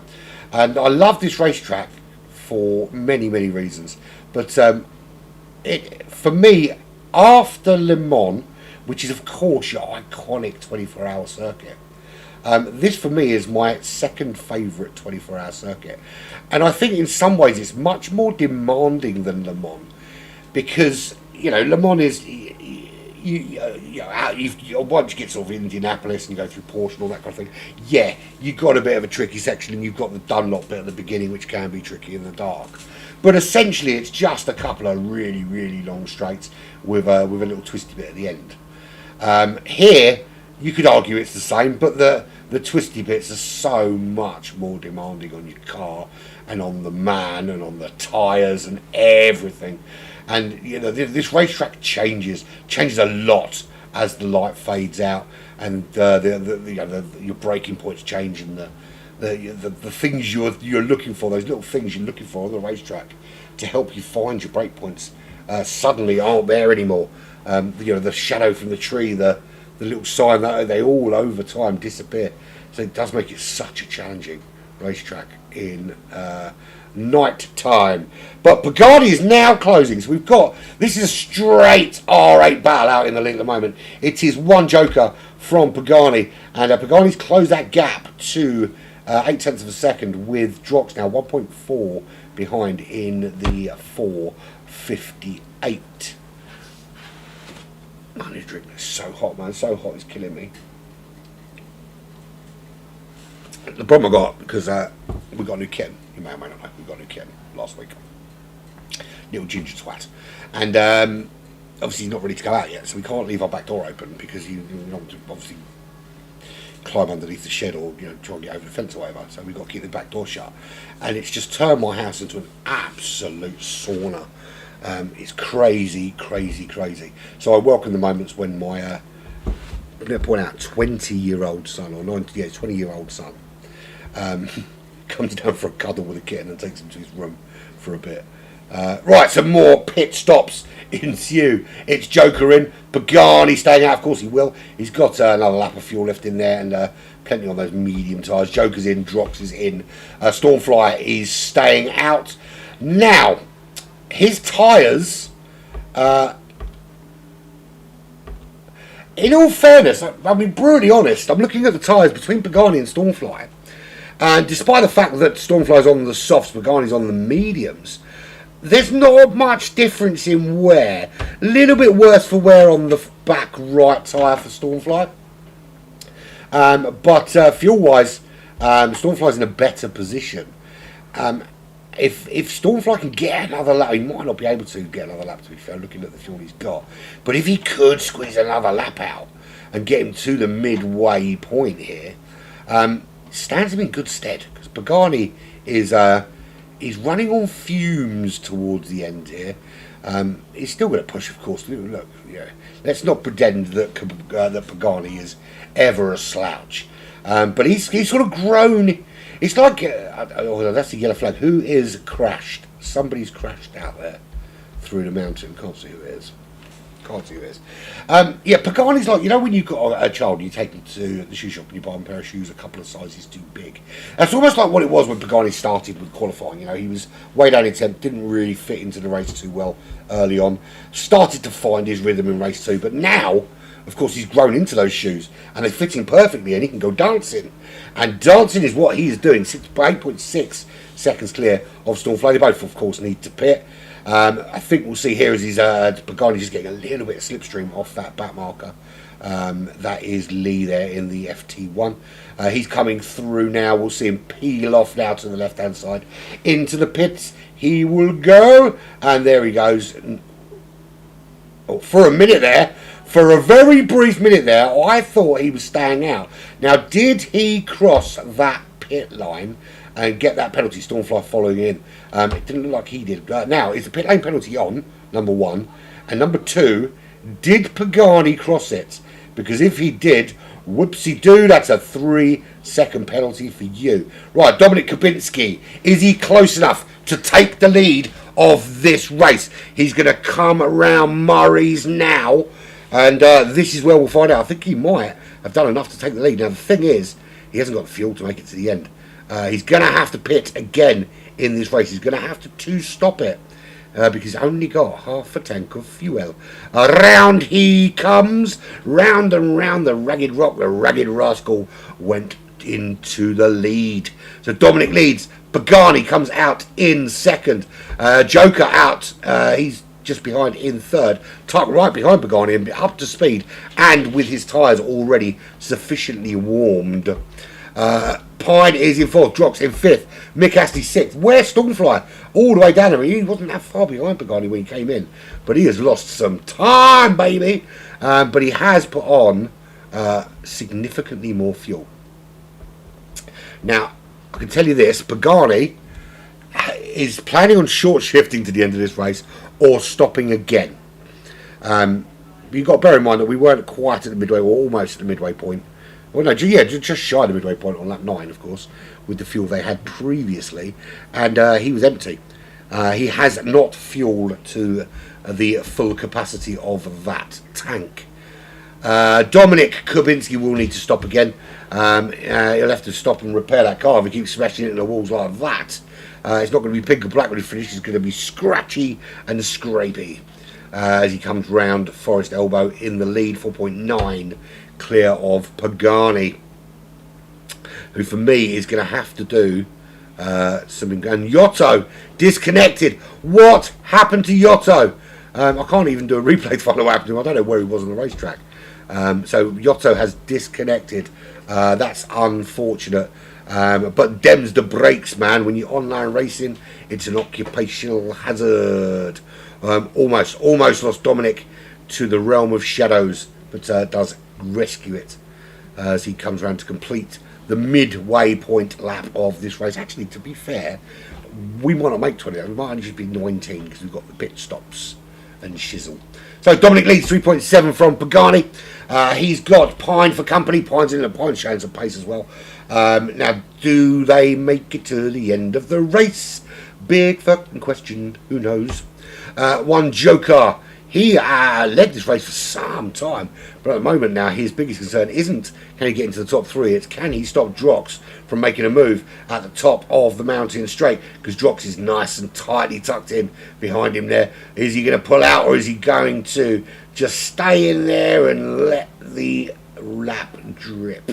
And I love this racetrack for many, many reasons. But for me, after Le Mans, which is of course your iconic 24-hour circuit, this for me is my second favourite 24-hour circuit. And I think in some ways it's much more demanding than Le Mans. Because, you know, Le Mans is, once you get sort of Indianapolis and you go through Porsche and all that kind of thing, yeah, you've got a bit of a tricky section and you've got the Dunlop bit at the beginning, which can be tricky in the dark. But essentially, it's just a couple of really, really long straights with a little twisty bit at the end. Here, you could argue it's the same, but the twisty bits are so much more demanding on your car and on the man and on the tyres and everything. And you know, this racetrack changes a lot as the light fades out, and your braking points change, and the things you're looking for, those little things you're looking for on the racetrack to help you find your brake points, suddenly aren't there anymore. The shadow from the tree, the little sign, that they all over time disappear. So it does make it such a challenging racetrack in night time. But Pagani is now closing, so this is a straight R8 battle out in the lead at the moment. It is one joker from Pagani, and Pagani's closed that gap to 0.8 of a second, with Drox now 1.4 behind in the 458. Man, this drink is so hot, man, so hot, it's killing me. The problem I got, because we got a new kitten, you may or may not know, we got a new kitten last week. Little ginger twat. And obviously he's not ready to go out yet, so we can't leave our back door open because you want to obviously climb underneath the shed or try and get over the fence or whatever. So we've got to keep the back door shut. And it's just turned my house into an absolute sauna. It's crazy, crazy, crazy. So I welcome the moments when my, I'm going to point out, 20-year-old son, or 20-year-old son, comes down for a cuddle with a kitten and takes him to his room for a bit. Right, some more pit stops ensue. It's Joker in, Pagani staying out, of course he will. He's got another lap of fuel left in there, and plenty on those medium tyres. Joker's in, Drox is in, Stormfly is staying out. Now, his tyres, in all fairness, I'll be brutally honest, I'm looking at the tyres between Pagani and Stormfly, and despite the fact that Stormfly's on the softs, Pagani's on the mediums, there's not much difference in wear. A little bit worse for wear on the back right tyre for Stormfly. But fuel-wise, Stormfly's in a better position. If Stormfly can get another lap, he might not be able to get another lap, to be fair, looking at the fuel he's got. But if he could squeeze another lap out and get him to the midway point here, stands him in good stead. Because Pagani is... he's running on fumes towards the end here. He's still going to push, of course. Look, yeah. Let's not pretend that that Pagani is ever a slouch. But he's sort of grown. It's like that's the yellow flag. Who is crashed? Somebody's crashed out there through the mountain. Can't see who it is. Can't see who it is. Yeah, Pagani's like, you know, when you've got a child, you take them to the shoe shop and you buy them a pair of shoes a couple of sizes too big. That's almost like what it was when Pagani started with qualifying. You know, he was way down in 10th, didn't really fit into the race too well early on. Started to find his rhythm in race 2, but now, of course, he's grown into those shoes and they fit him perfectly and he can go dancing. And dancing is what he is doing. 8.6 seconds clear of Stormfly. They both, of course, need to pit. I think we'll see here as he's Pagani just getting a little bit of slipstream off that back marker. That is Lee there in the FT1. He's coming through now. We'll see him peel off now to the left-hand side. Into the pits he will go. And there he goes. Oh, for a minute there, for a very brief minute there, I thought he was staying out. Now, did he cross that pit line and get that penalty, Stormfly following in? It didn't look like he did. Now, is the pit lane penalty on, number one? And number two, did Pagani cross it? Because if he did, whoopsie-doo, that's a 3-second penalty for you. Right, Dominic Kubinski, is he close enough to take the lead of this race? He's going to come around Murray's now, and this is where we'll find out. I think he might have done enough to take the lead. Now, the thing is, he hasn't got the fuel to make it to the end. He's going to have to pit again in this race. He's going to have to two-stop it because he's only got half a tank of fuel. Around he comes, round and round the ragged rock. The ragged rascal went into the lead. So Dominic leads. Pagani comes out in second. Joker out. He's just behind in third. Tucked right behind Pagani and up to speed and with his tyres already sufficiently warmed. Pine is in fourth, Drox in fifth, Mick Astley sixth. Where's Stormfly? All the way down there. He wasn't that far behind Pagani when he came in, but he has lost some time, baby. But he has put on significantly more fuel. Now, I can tell you this, Pagani is planning on short shifting to the end of this race or stopping again. You've got to bear in mind that we weren't quite at the midway, or almost at the midway point. Well, no, yeah, just shy of the midway point on lap 9, of course, with the fuel they had previously, and he was empty. He has not fueled to the full capacity of that tank. Dominic Kubinski will need to stop again. He'll have to stop and repair that car if he keeps smashing it in the walls like that. It's not going to be pink and black when he finishes. It's going to be scratchy and scrapey as he comes round Forest Elbow in the lead, 4.9 clear of Pagani, who for me is going to have to do something. And Yotto disconnected. What happened to Yotto? I can't even do a replay to find out what happened to him. I don't know where he was on the racetrack. So Yotto has disconnected. That's unfortunate. But Dems the brakes, man. When you're online racing, it's an occupational hazard. Almost lost Dominic to the realm of shadows, but does rescue it as he comes around to complete the midway point lap of this race. Actually, to be fair, we might not make 20 laps. We might only just be 19 because we've got the pit stops and shizzle. So Dominic leads 3.7 from Pagani. He's got Pine for company. Pine's showing some pace as well. Now, do they make it to the end of the race? Big fucking question. Who knows? One Joker. He led this race for some time, but at the moment now his biggest concern isn't can he get into the top 3, it's can he stop Drox from making a move at the top of the mountain straight, because Drox is nice and tightly tucked in behind him there. Is he going to pull out, or is he going to just stay in there and let the lap drip?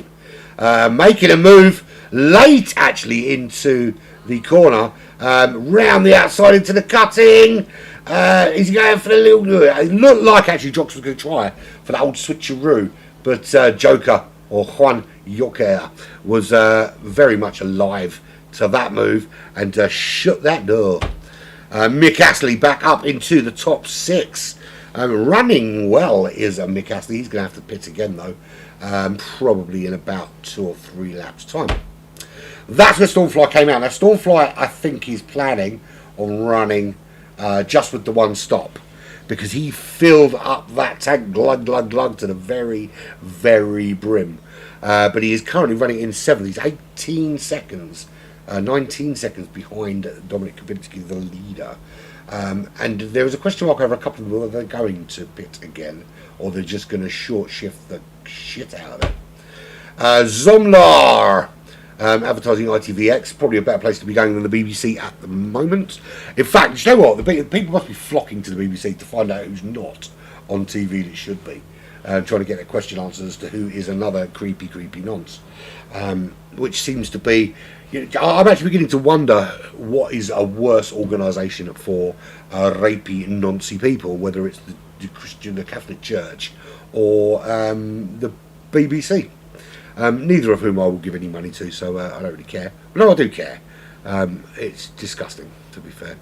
Making a move late actually into the corner, round the outside into the cutting. Is he going for the little... It looked like actually Drox was going to try for that old switcheroo, but Joker, or Juan Joker, was very much alive to that move and shut that door. Mick Astley back up into the top 6. Running well is Mick Astley. He's going to have to pit again though, probably in about 2 or 3 laps time. That's where Stormfly came out. Now Stormfly, I think he's planning on running just with the one stop, because he filled up that tank glug to the very, very brim. But he is currently running in 7th. He's 18 seconds, 19 seconds behind Dominic Kubinski, the leader. And there was a question mark over a couple of them, whether they're going to pit again or they're just going to short shift the shit out of it. Zomlar. Advertising ITVX, probably a better place to be going than the BBC at the moment. In fact, you know what? The people must be flocking to the BBC to find out who's not on TV that should be. Trying to get a question answered as to who is another creepy nonce. Which seems to be... I'm actually beginning to wonder what is a worse organisation for rapey, noncy people, whether it's the Christian, the Catholic Church, or the BBC. Neither of whom I will give any money to, so I don't really care. But no, I do care. It's disgusting, to be fair.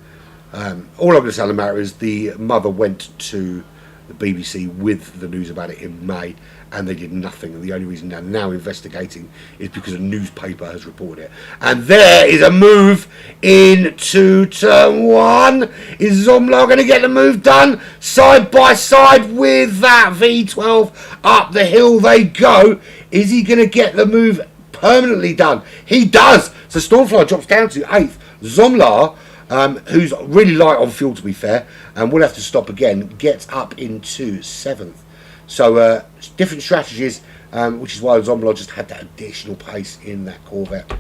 All I'm going to say on the matter is the mother went to the BBC with the news about it in May, and they did nothing. And the only reason they're now investigating is because a newspaper has reported it. And there is a move into turn 1. Is Zomlar going to get the move done? Side by side with that V12. Up the hill they go. Is he going to get the move permanently done? He does. So Stormfly drops down to 8th. Zomlar, who's really light on fuel to be fair, and will have to stop again, gets up into 7th. So different strategies, which is why Zomlar just had that additional pace in that Corvette.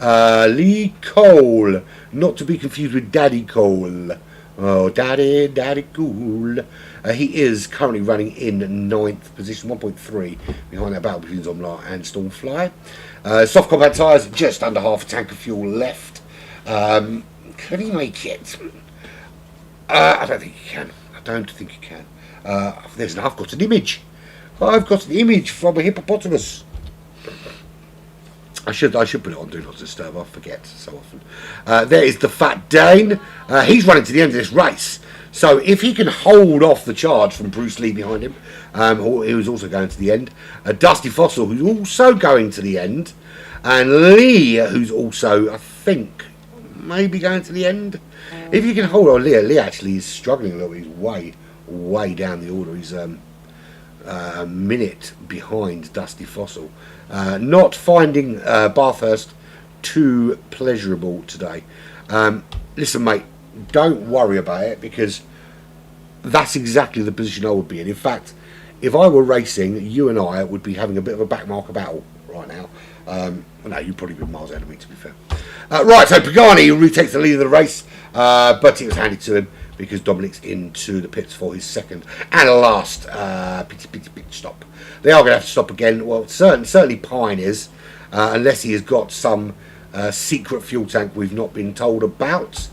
Lee Cole, not to be confused with Daddy Cole. Oh, Daddy Cool. He is currently running in 9th position, 1.3 behind that battle between Zomlar and Stormfly. Soft compact tyres, just under half a tank of fuel left. Can he make it? I don't think he can. I've got an image. I've got an image from a hippopotamus. I should put it on Do Not Disturb. I forget so often. There is the Fat Dane. He's running to the end of this race. So if he can hold off the charge from Bruce Lee behind him, he was also going to the end. Dusty Fossil, who's also going to the end. And Lee, who's also, I think, maybe going to the end. If you can hold on, Lee actually is struggling a little bit. He's way down the order. He's a minute behind Dusty Fossil. Not finding Bathurst too pleasurable today. Listen, mate, don't worry about it, because that's exactly the position I would be in. In fact, if I were racing, you and I would be having a bit of a backmarker battle right now. No, you'd probably be miles ahead of me, to be fair. Right, so Pagani retakes the lead of the race, but it was handed to him because Dominic's into the pits for his second and last pit stop. They are going to have to stop again. Well, certainly Pine is, unless he has got some secret fuel tank we've not been told about.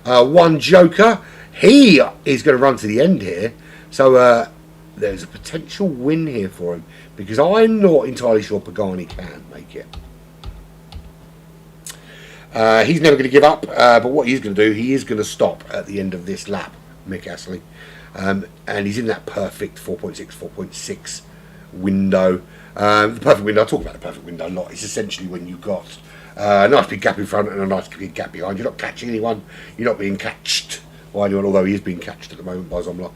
One Joker, he is going to run to the end here, so there's a potential win here for him, because I'm not entirely sure Pagani can make it. He's never going to give up, but what he's going to do, he is going to stop at the end of this lap, Mick Astley, and he's in that perfect 4.6 window. The perfect window, I talk about the perfect window a lot. It's essentially when you've got Nice big gap in front and a nice big gap behind. You're not catching anyone. You're not being catched by anyone, although he is being catched at the moment by Zomla.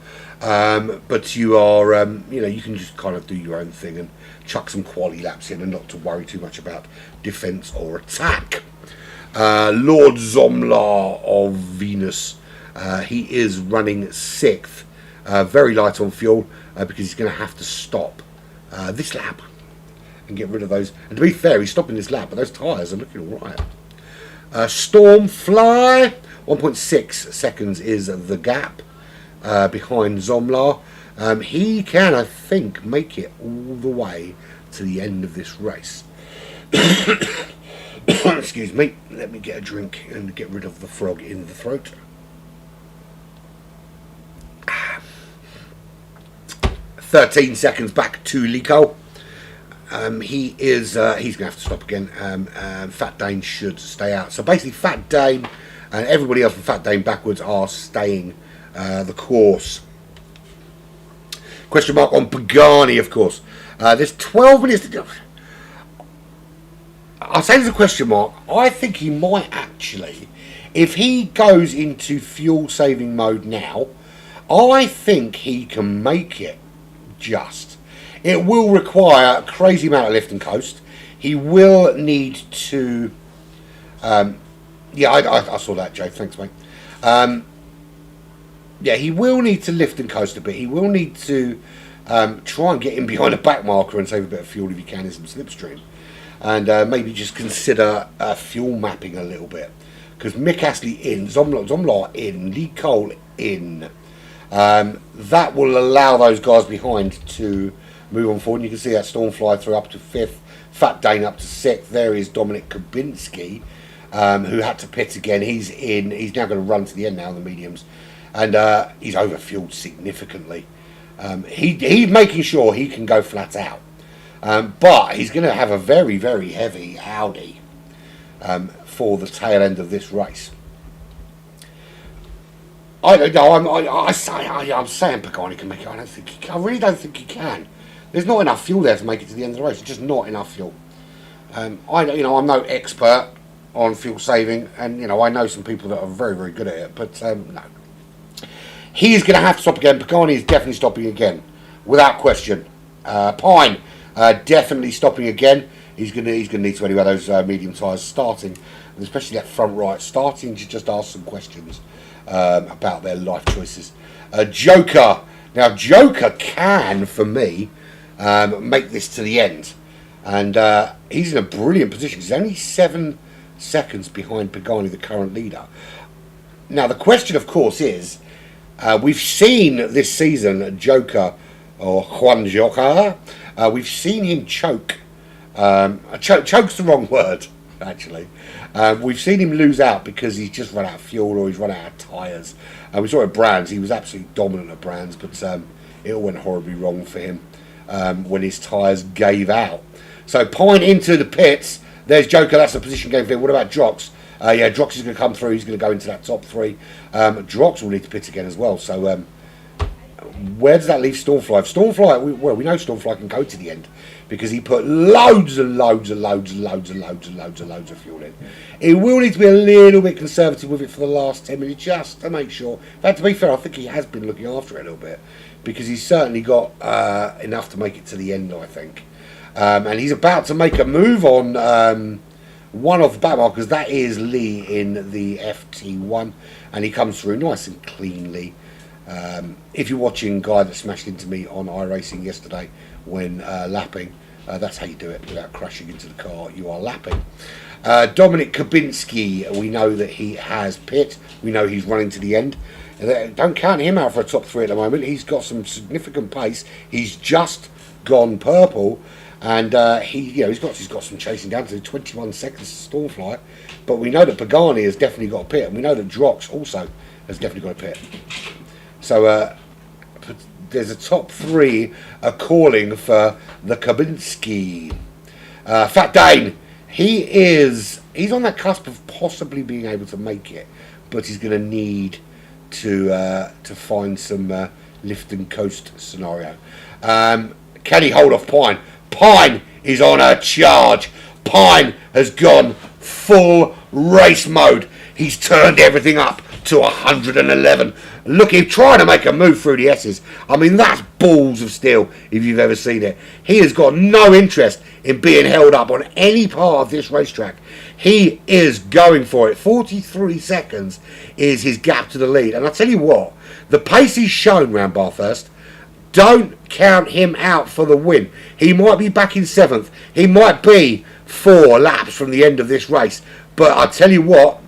But you are, you can just kind of do your own thing and chuck some quality laps in and not to worry too much about defence or attack. Lord Zomla of Venus, he is running 6th, very light on fuel because he's going to have to stop this lap and get rid of those. And to be fair, he's stopping this lap, but those tyres are looking alright. Stormfly, 1.6 seconds is the gap behind Zomla. He can, I think, make it all the way to the end of this race. Excuse me, let me get a drink and get rid of the frog in the throat. 13 seconds back to Lico. He's going to have to stop again. Fat Dane should stay out. So basically Fat Dane and everybody else from Fat Dane backwards are staying the course. Question mark on Pagani, of course. There's 12 minutes to go. I'll say there's a question mark. I think he might actually, if he goes into fuel saving mode now, I think he can make it just. It will require a crazy amount of lift and coast. He will need to... I saw that, Jay. Thanks, mate. He will need to lift and coast a bit. He will need to try and get in behind a back marker and save a bit of fuel if he can in some slipstream. And maybe just consider fuel mapping a little bit. Because Mick Astley in, Zomla in, Lee Cole in. That will allow those guys behind to move on forward. And you can see that Stormfly through up to 5th, Fat Dane up to 6th. There is Dominic Kubinski, who had to pit again. He's in. He's now going to run to the end now in the mediums. And he's overfueled significantly. He's making sure he can go flat out. But he's going to have a very, very heavy Audi for the tail end of this race. I don't know. I'm saying Pagani can make it. I really don't think he can. There's not enough fuel there to make it to the end of the race. It's just not enough fuel. I'm no expert on fuel saving, and I know some people that are very, very good at it. But no, he's going to have to stop again. Pagani is definitely stopping again, without question. Pine definitely stopping again. He's going to need to anyway those medium tyres starting, and especially that front right, starting to just ask some questions about their life choices. Joker. Now, Joker can, for me, make this to the end. And he's in a brilliant position. He's only 7 seconds behind Pagani, the current leader. Now, the question, of course, is, we've seen this season Joker, or Juan Joker, we've seen him choke. Choke's the wrong word, actually. We've seen him lose out because he's just run out of fuel or he's run out of tyres. We saw at Brands, he was absolutely dominant at Brands, but it all went horribly wrong for him when his tyres gave out. So Pine into the pits. There's Joker, that's the position game for him. What about Drox? Drox is going to come through, he's going to go into that top 3. Drox will need to pit again as well. So where does that leave Stormfly? Stormfly, we know Stormfly can go to the end because he put loads of fuel in. He will need to be a little bit conservative with it for the last 10 minutes just to make sure. But to be fair, I think he has been looking after it a little bit because he's certainly got enough to make it to the end, I think. And he's about to make a move on one of the back markers. That is Lee in the FT1, and he comes through nice and cleanly. If you're watching Guy that smashed into me on iRacing yesterday when lapping, that's how you do it without crashing into the car. You are lapping. Dominic Kubinski, we know that he has pit. We know he's running to the end. Don't count him out for a top 3 at the moment. He's got some significant pace. He's just gone purple, and he's got some chasing down to 21 seconds to Stormfly. But we know that Pagani has definitely got a pit, and we know that Drox also has definitely got a pit. So there's a top 3 calling for the Kubinski. Fat Dane, he's on that cusp of possibly being able to make it, but he's going to need to find some lift and coast scenario. Can he hold off Pine? Pine is on a charge. Pine has gone full race mode. He's turned everything up to 111. Look, he's trying to make a move through the S's. I mean, that's balls of steel if you've ever seen it. He has got no interest in being held up on any part of this racetrack. He is going for it. 43 seconds is his gap to the lead. And I tell you what, the pace he's shown round Bathurst, don't count him out for the win. He might be back in 7th. He might be 4 laps from the end of this race. But I tell you what,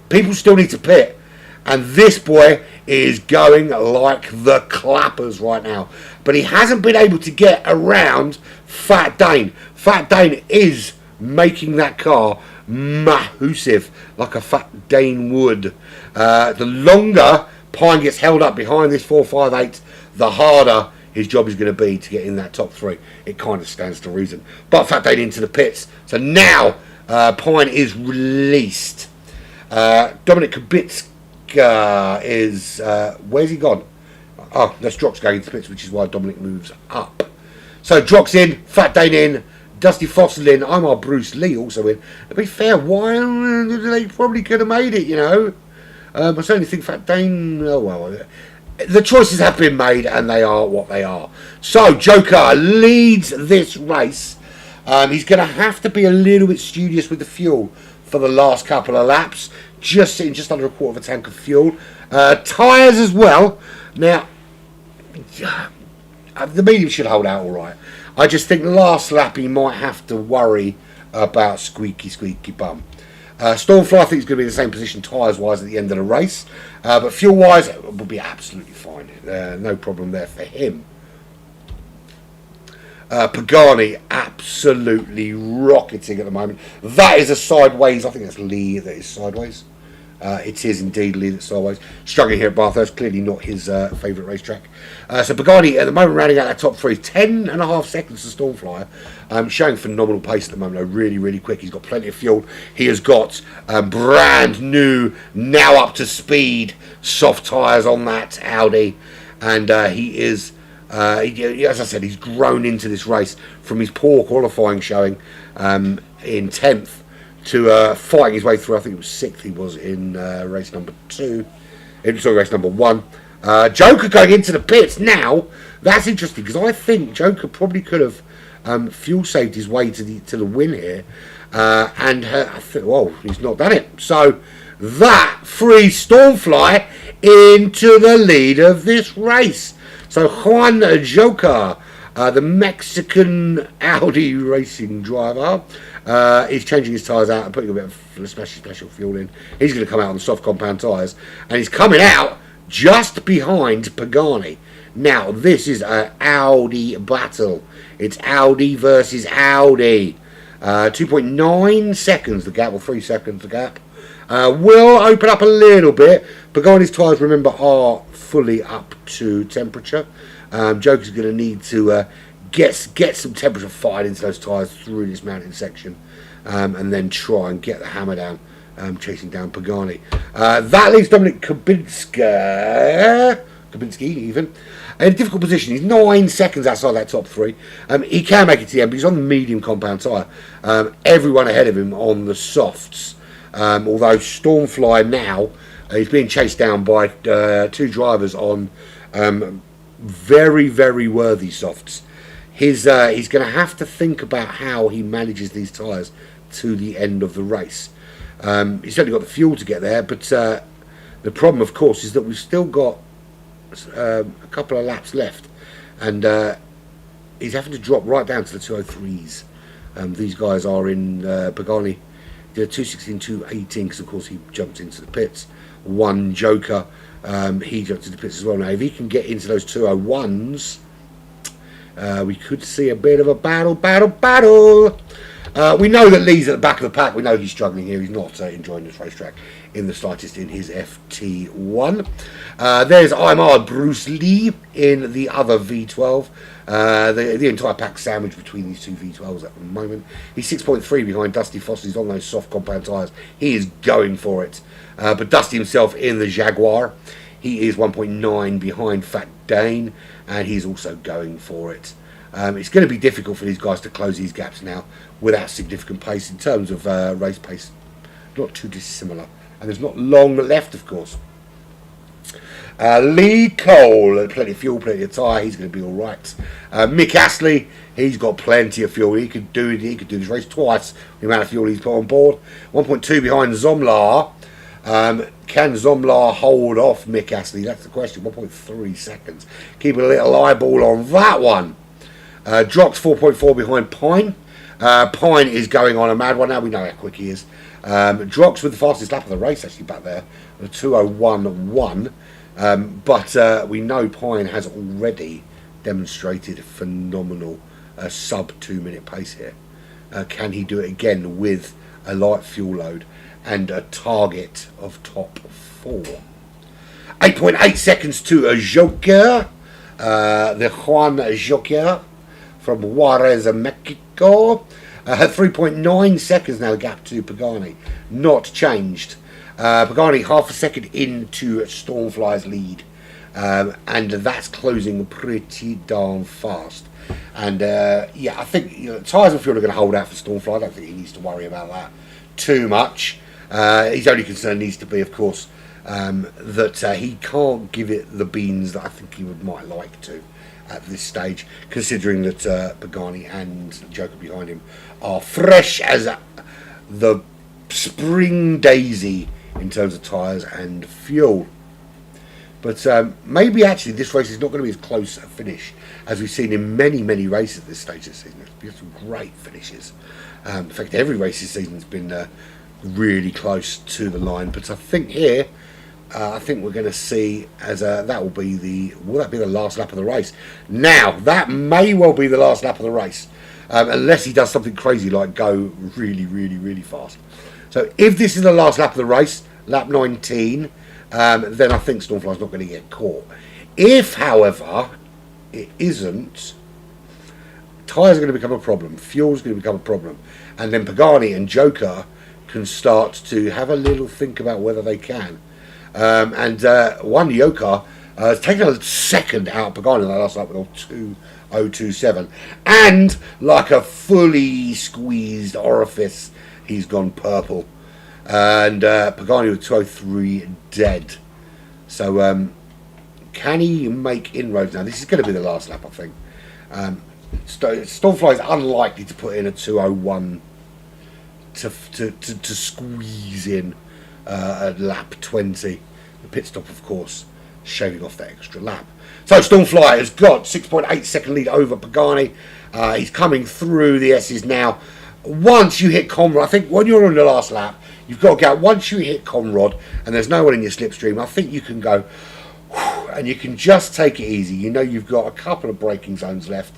people still need to pit. And this boy is going like the clappers right now. But he hasn't been able to get around Fat Dane. Fat Dane is making that car massive, like a Fat Dane would. The longer Pine gets held up behind this 458, the harder his job is going to be to get in that top 3. It kind of stands to reason. But Fat Dane into the pits. So now Pine is released. Dominic Kubica is... where's he gone? Oh, that's Drock's going into the pits, which is why Dominic moves up. So Drock's in, Fat Dane in, Dusty Fossil in, I'm our Bruce Lee also in. To be fair, why they probably could have made it, you know. I certainly think Fat Dane... Oh, well... The choices have been made and they are what they are. So Joker leads this race. He's going to have to be a little bit studious with the fuel for the last couple of laps. Just sitting just under a quarter of a tank of fuel. Tyres as well. Now, the medium should hold out all right. I just think last lap he might have to worry about squeaky bum. Stormfly, I think, is going to be in the same position tyres-wise at the end of the race. But fuel-wise, it will be absolutely fine. No problem there for him. Pagani, absolutely rocketing at the moment. That is a sideways. I think that's Lee that is sideways. It is indeed Lee that's sideways. Struggling here at Bathurst, clearly not his favourite racetrack. So Pagani at the moment rounding out that top 3, 10.5 seconds to Stormflyer. Showing phenomenal pace at the moment, though, really, really quick. He's got plenty of fuel. He has got brand new, now up to speed, soft tyres on that Audi. And he is, as I said, he's grown into this race from his poor qualifying showing in 10th. To fighting his way through. I think it was 6th he was in race number 2. Sorry, race number 1. Joker going into the pits now. That's interesting because I think Joker probably could have fuel saved his way to the win here. And I think, well, he's not done it. So that frees Stormfly into the lead of this race. So Juan Joker, the Mexican Audi racing driver, he's changing his tyres out and putting a bit of special fuel in. He's going to come out on soft compound tyres. And he's coming out just behind Pagani. Now, this is an Audi battle. It's Audi versus Audi. 2.9 seconds the gap, or 3 seconds the gap. Will open up a little bit. Pagani's tyres, remember, are fully up to temperature. Joker's going to need to... Get some temperature fired into those tyres through this mountain section, and then try and get the hammer down, chasing down Pagani. That leaves Dominic Kubica even, in a difficult position. He's 9 seconds outside that top 3. He can make it to the end, but he's on the medium compound tyre. Everyone ahead of him on the softs. Although Stormfly now, he's being chased down by 2 drivers on very, very worthy softs. He's going to have to think about how he manages these tyres to the end of the race. He's certainly got the fuel to get there, but the problem, of course, is that we've still got a couple of laps left, and he's having to drop right down to the 203s. These guys are in Pagani. They're 216, 218, because of course he jumped into the pits. One Joker, he jumped into the pits as well. Now, if he can get into those 201s, we could see a bit of a battle. We know that Lee's at the back of the pack. We know he's struggling here. He's not enjoying this racetrack in the slightest in his FT1. There's eTeamHARD Bruce Lee in the other V12. The entire pack sandwiched between these two V12s at the moment. He's 6.3 behind Dusty Fossil. He's on those soft compound tyres. He is going for it. But Dusty himself in the Jaguar. He is 1.9 behind Fat Dane, and he's also going for it. It's going to be difficult for these guys to close these gaps now without significant pace. In terms of race pace, not too dissimilar. And there's not long left, of course. Lee Cole, plenty of fuel, plenty of tyre. He's going to be all right. Mick Astley, he's got plenty of fuel. He could do this race twice the amount of fuel he's put on board. 1.2 behind Zomlar. Can Zomlar hold off Mick Astley? That's the question. 1.3 seconds. Keep a little eyeball on that one. Drox 4.4 behind Pine. Pine is going on a mad one now. We know how quick he is. Drox with the fastest lap of the race actually back there, a 2:01.1. But we know Pine has already demonstrated a phenomenal sub 2 minute pace here. Can he do it again with a light fuel load and a target of top 4? 8.8 seconds to a Joker, the Juan Joker from Juarez, Mexico. 3.9 seconds now, the gap to Pagani, not changed. Pagani half a second into Stormfly's lead, and that's closing pretty darn fast. And yeah, I think tyres and fuel are going to hold out for Stormfly. I don't think he needs to worry about that too much. His only concern needs to be, of course, that he can't give it the beans that I think he might like to at this stage, considering that Pagani and Joker behind him are fresh as the spring daisy in terms of tyres and fuel. But maybe actually this race is not going to be as close a finish as we've seen in many races at this stage of the season. It's been some great finishes. In fact, every race this season has been really close to the line. But I think here, I think we're going to see as that will that be the last lap of the race. Now that may well be the last lap of the race, unless he does something crazy like go really fast. So if this is the last lap of the race, lap 19, then I think Stormfly's not going to get caught. If, however, it isn't, tyres are going to become a problem, fuel's going to become a problem, and then Pagani and Joker can start to have a little think about whether they can. And one Joker has taken a second out of Pagani in the last lap with 2:027, and like a fully squeezed orifice, he's gone purple. And Pagani with 2:03 dead. So can he make inroads now? This is going to be the last lap, I think. Stormfly is unlikely to put in a 2:01 to squeeze in at lap 20. The pit stop, of course, shaving off that extra lap. So Stormfly has got 6.8 second lead over Pagani. He's coming through the S's now. Once you hit Conrod, I think when you're on the last lap, you've got to go. Once you hit Conrod and there's no one in your slipstream, I think you can go and you can just take it easy. You know you've got a couple of braking zones left.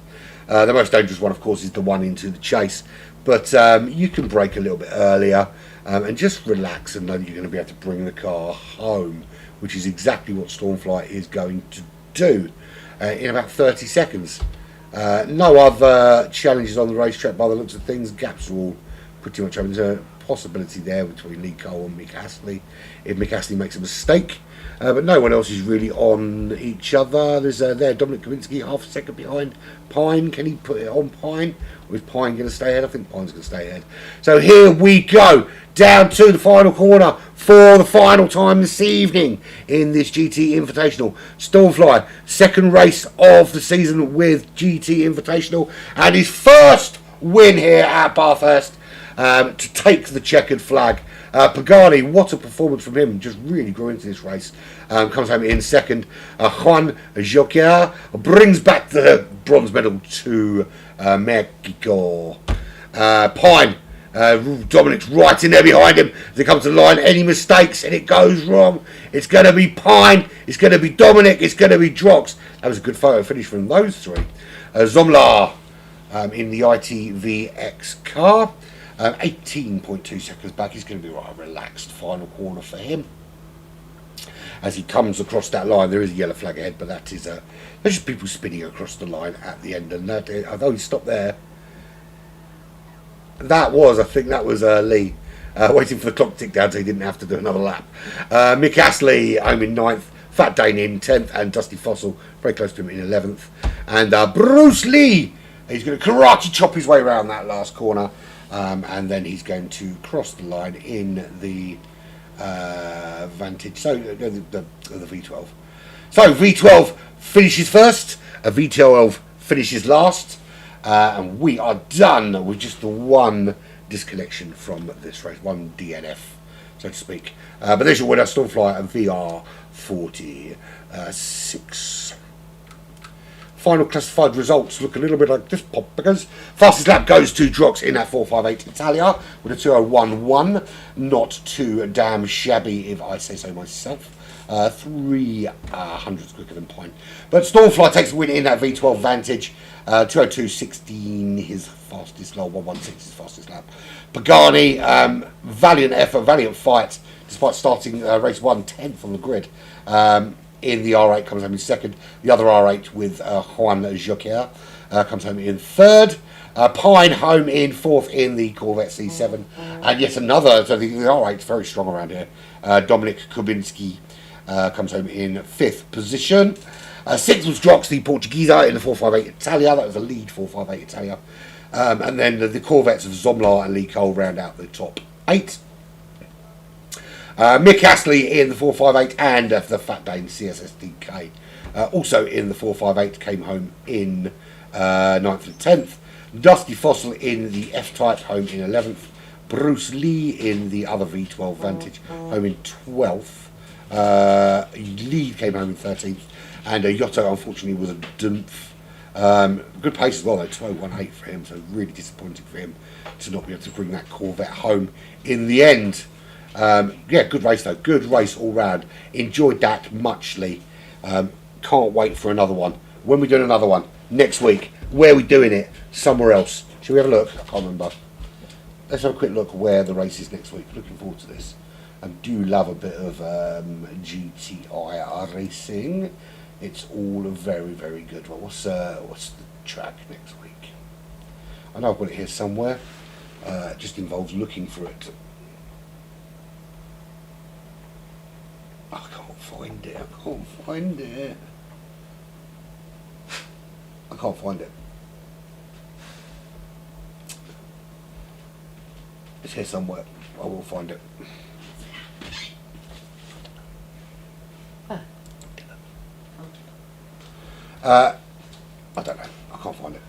The most dangerous one, of course, is the one into the chase. But you can brake a little bit earlier and just relax and know that you're going to be able to bring the car home, which is exactly what Stormfly is going to do in about 30 seconds. No other challenges on the racetrack by the looks of things. Gaps are all pretty much open. There's a possibility there between Lee Cole and Mick Astley if Mick Astley makes a mistake. But no one else is really on each other. There's there Dominic Kaminski half a second behind Pine. Can he put it on Pine? Or is Pine going to stay ahead? I think Pine's going to stay ahead. So here we go, down to the final corner for the final time this evening in this GT Invitational. Stormfly, second race of the season with GT Invitational, and his first win here at Bathurst to take the checkered flag. Pagani, what a performance from him, just really grew into this race. Comes home in second. Juan Joker brings back the bronze medal to Mexico. Pine, Dominic's right in there behind him as they come to the line. Any mistakes and it goes wrong, it's going to be Pine, it's going to be Dominic, it's going to be Drox. That was a good photo finish from those three. Zomlar in the ITVX car. 18.2 seconds back. He's going to be right, a relaxed final corner for him. As he comes across that line, there is a yellow flag ahead, but that is there's just people spinning across the line at the end. And that, although he stopped there, I think that was Lee waiting for the clock to tick down so he didn't have to do another lap. Mick Astley, I'm in 9th. Fat Dane in 10th, and Dusty Fossil very close to him in 11th. And Bruce Lee He's going to karate chop his way around that last corner, and then he's going to cross the line in the Vantage. So the V12. So V12 finishes first, V12 finishes last, and we are done with just the one disconnection from this race, one DNF, so to speak. But there's your winner, Stormfly VR46. Final classified results look a little bit like this, pop, because fastest lap goes to Drox in that 458 Italia with a 2:01.1. Not too damn shabby, if I say so myself. 300s quicker than Pine. But Stormfly takes the win in that V12 Vantage. 2:02.16 his fastest lap, 1:16 his fastest lap. Pagani, valiant effort, valiant fight, despite starting race 1 10th on the grid. In the R8 comes home in second. The other R8 with Juan Joquer comes home in third. Pine home in fourth in the Corvette C7. And yet another, so the R8 is very strong around here. Dominic Kubinski comes home in fifth position. Sixth was Drox, the Portuguese, in the 458 Italia. That was a lead 458 Italia. And then the Corvettes of Zomlar and Lee Cole round out the top 8. Mick Astley in the 458 and the Fat Dane CSSDK also in the 458 came home in 9th and 10th. Dusty Fossil in the F-Type home in 11th. Bruce Lee in the other V12 Vantage home in 12th. Lee came home in 13th. And Yotto unfortunately was a dumph. Good pace as well though, 2:01.8 for him, so really disappointing for him to not be able to bring that Corvette home in the end. Yeah, good race though. Good race all round. Enjoyed that muchly. Can't wait for another one. When we doing another one? Next week. Where are we doing it? Somewhere else. Shall we have a look? I can't remember. Let's have a quick look where the race is next week. Looking forward to this. I do love a bit of GTI racing. It's all very, very good. Well, what's the track next week? I know I've got it here somewhere. It just involves looking for it. I can't find it. I can't find it. I can't find it. It's here somewhere. I will find it. I don't know. I can't find it.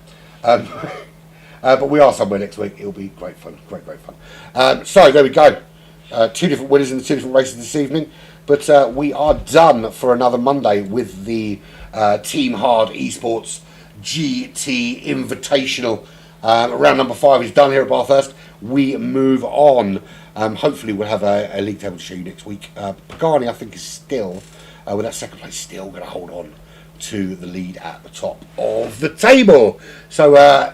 But we are somewhere next week. It'll be great fun. Great fun. So there we go. Two different winners in the two different races this evening. But we are done for another Monday with the Team Hard Esports GT Invitational. Round number 5 is done here at Bathurst. We move on. Hopefully we'll have a league table to show you next week. Pagani, I think, is still, with that second place, still going to hold on to the lead at the top of the table. So,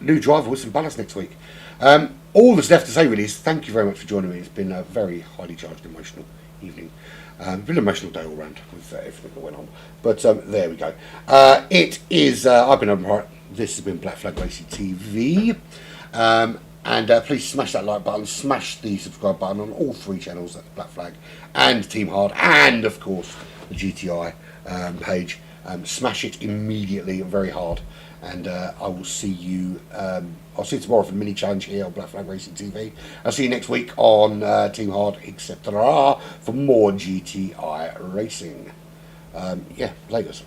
new driver with some ballast next week. All that's left to say really is thank you very much for joining me. It's been a very highly charged, emotional evening. Been an emotional day all round with everything that went on. But there we go. It is, I've been over. This has been Black Flag Racing TV. And please smash that like button, smash the subscribe button on all 3 channels, that's Black Flag and Team Hard, and of course the GTI page. Smash it immediately and very hard. And I will see you. I'll see you tomorrow for the mini challenge here on Black Flag Racing TV. I'll see you next week on Team Hard, etc. for more GTI racing. Yeah, laters.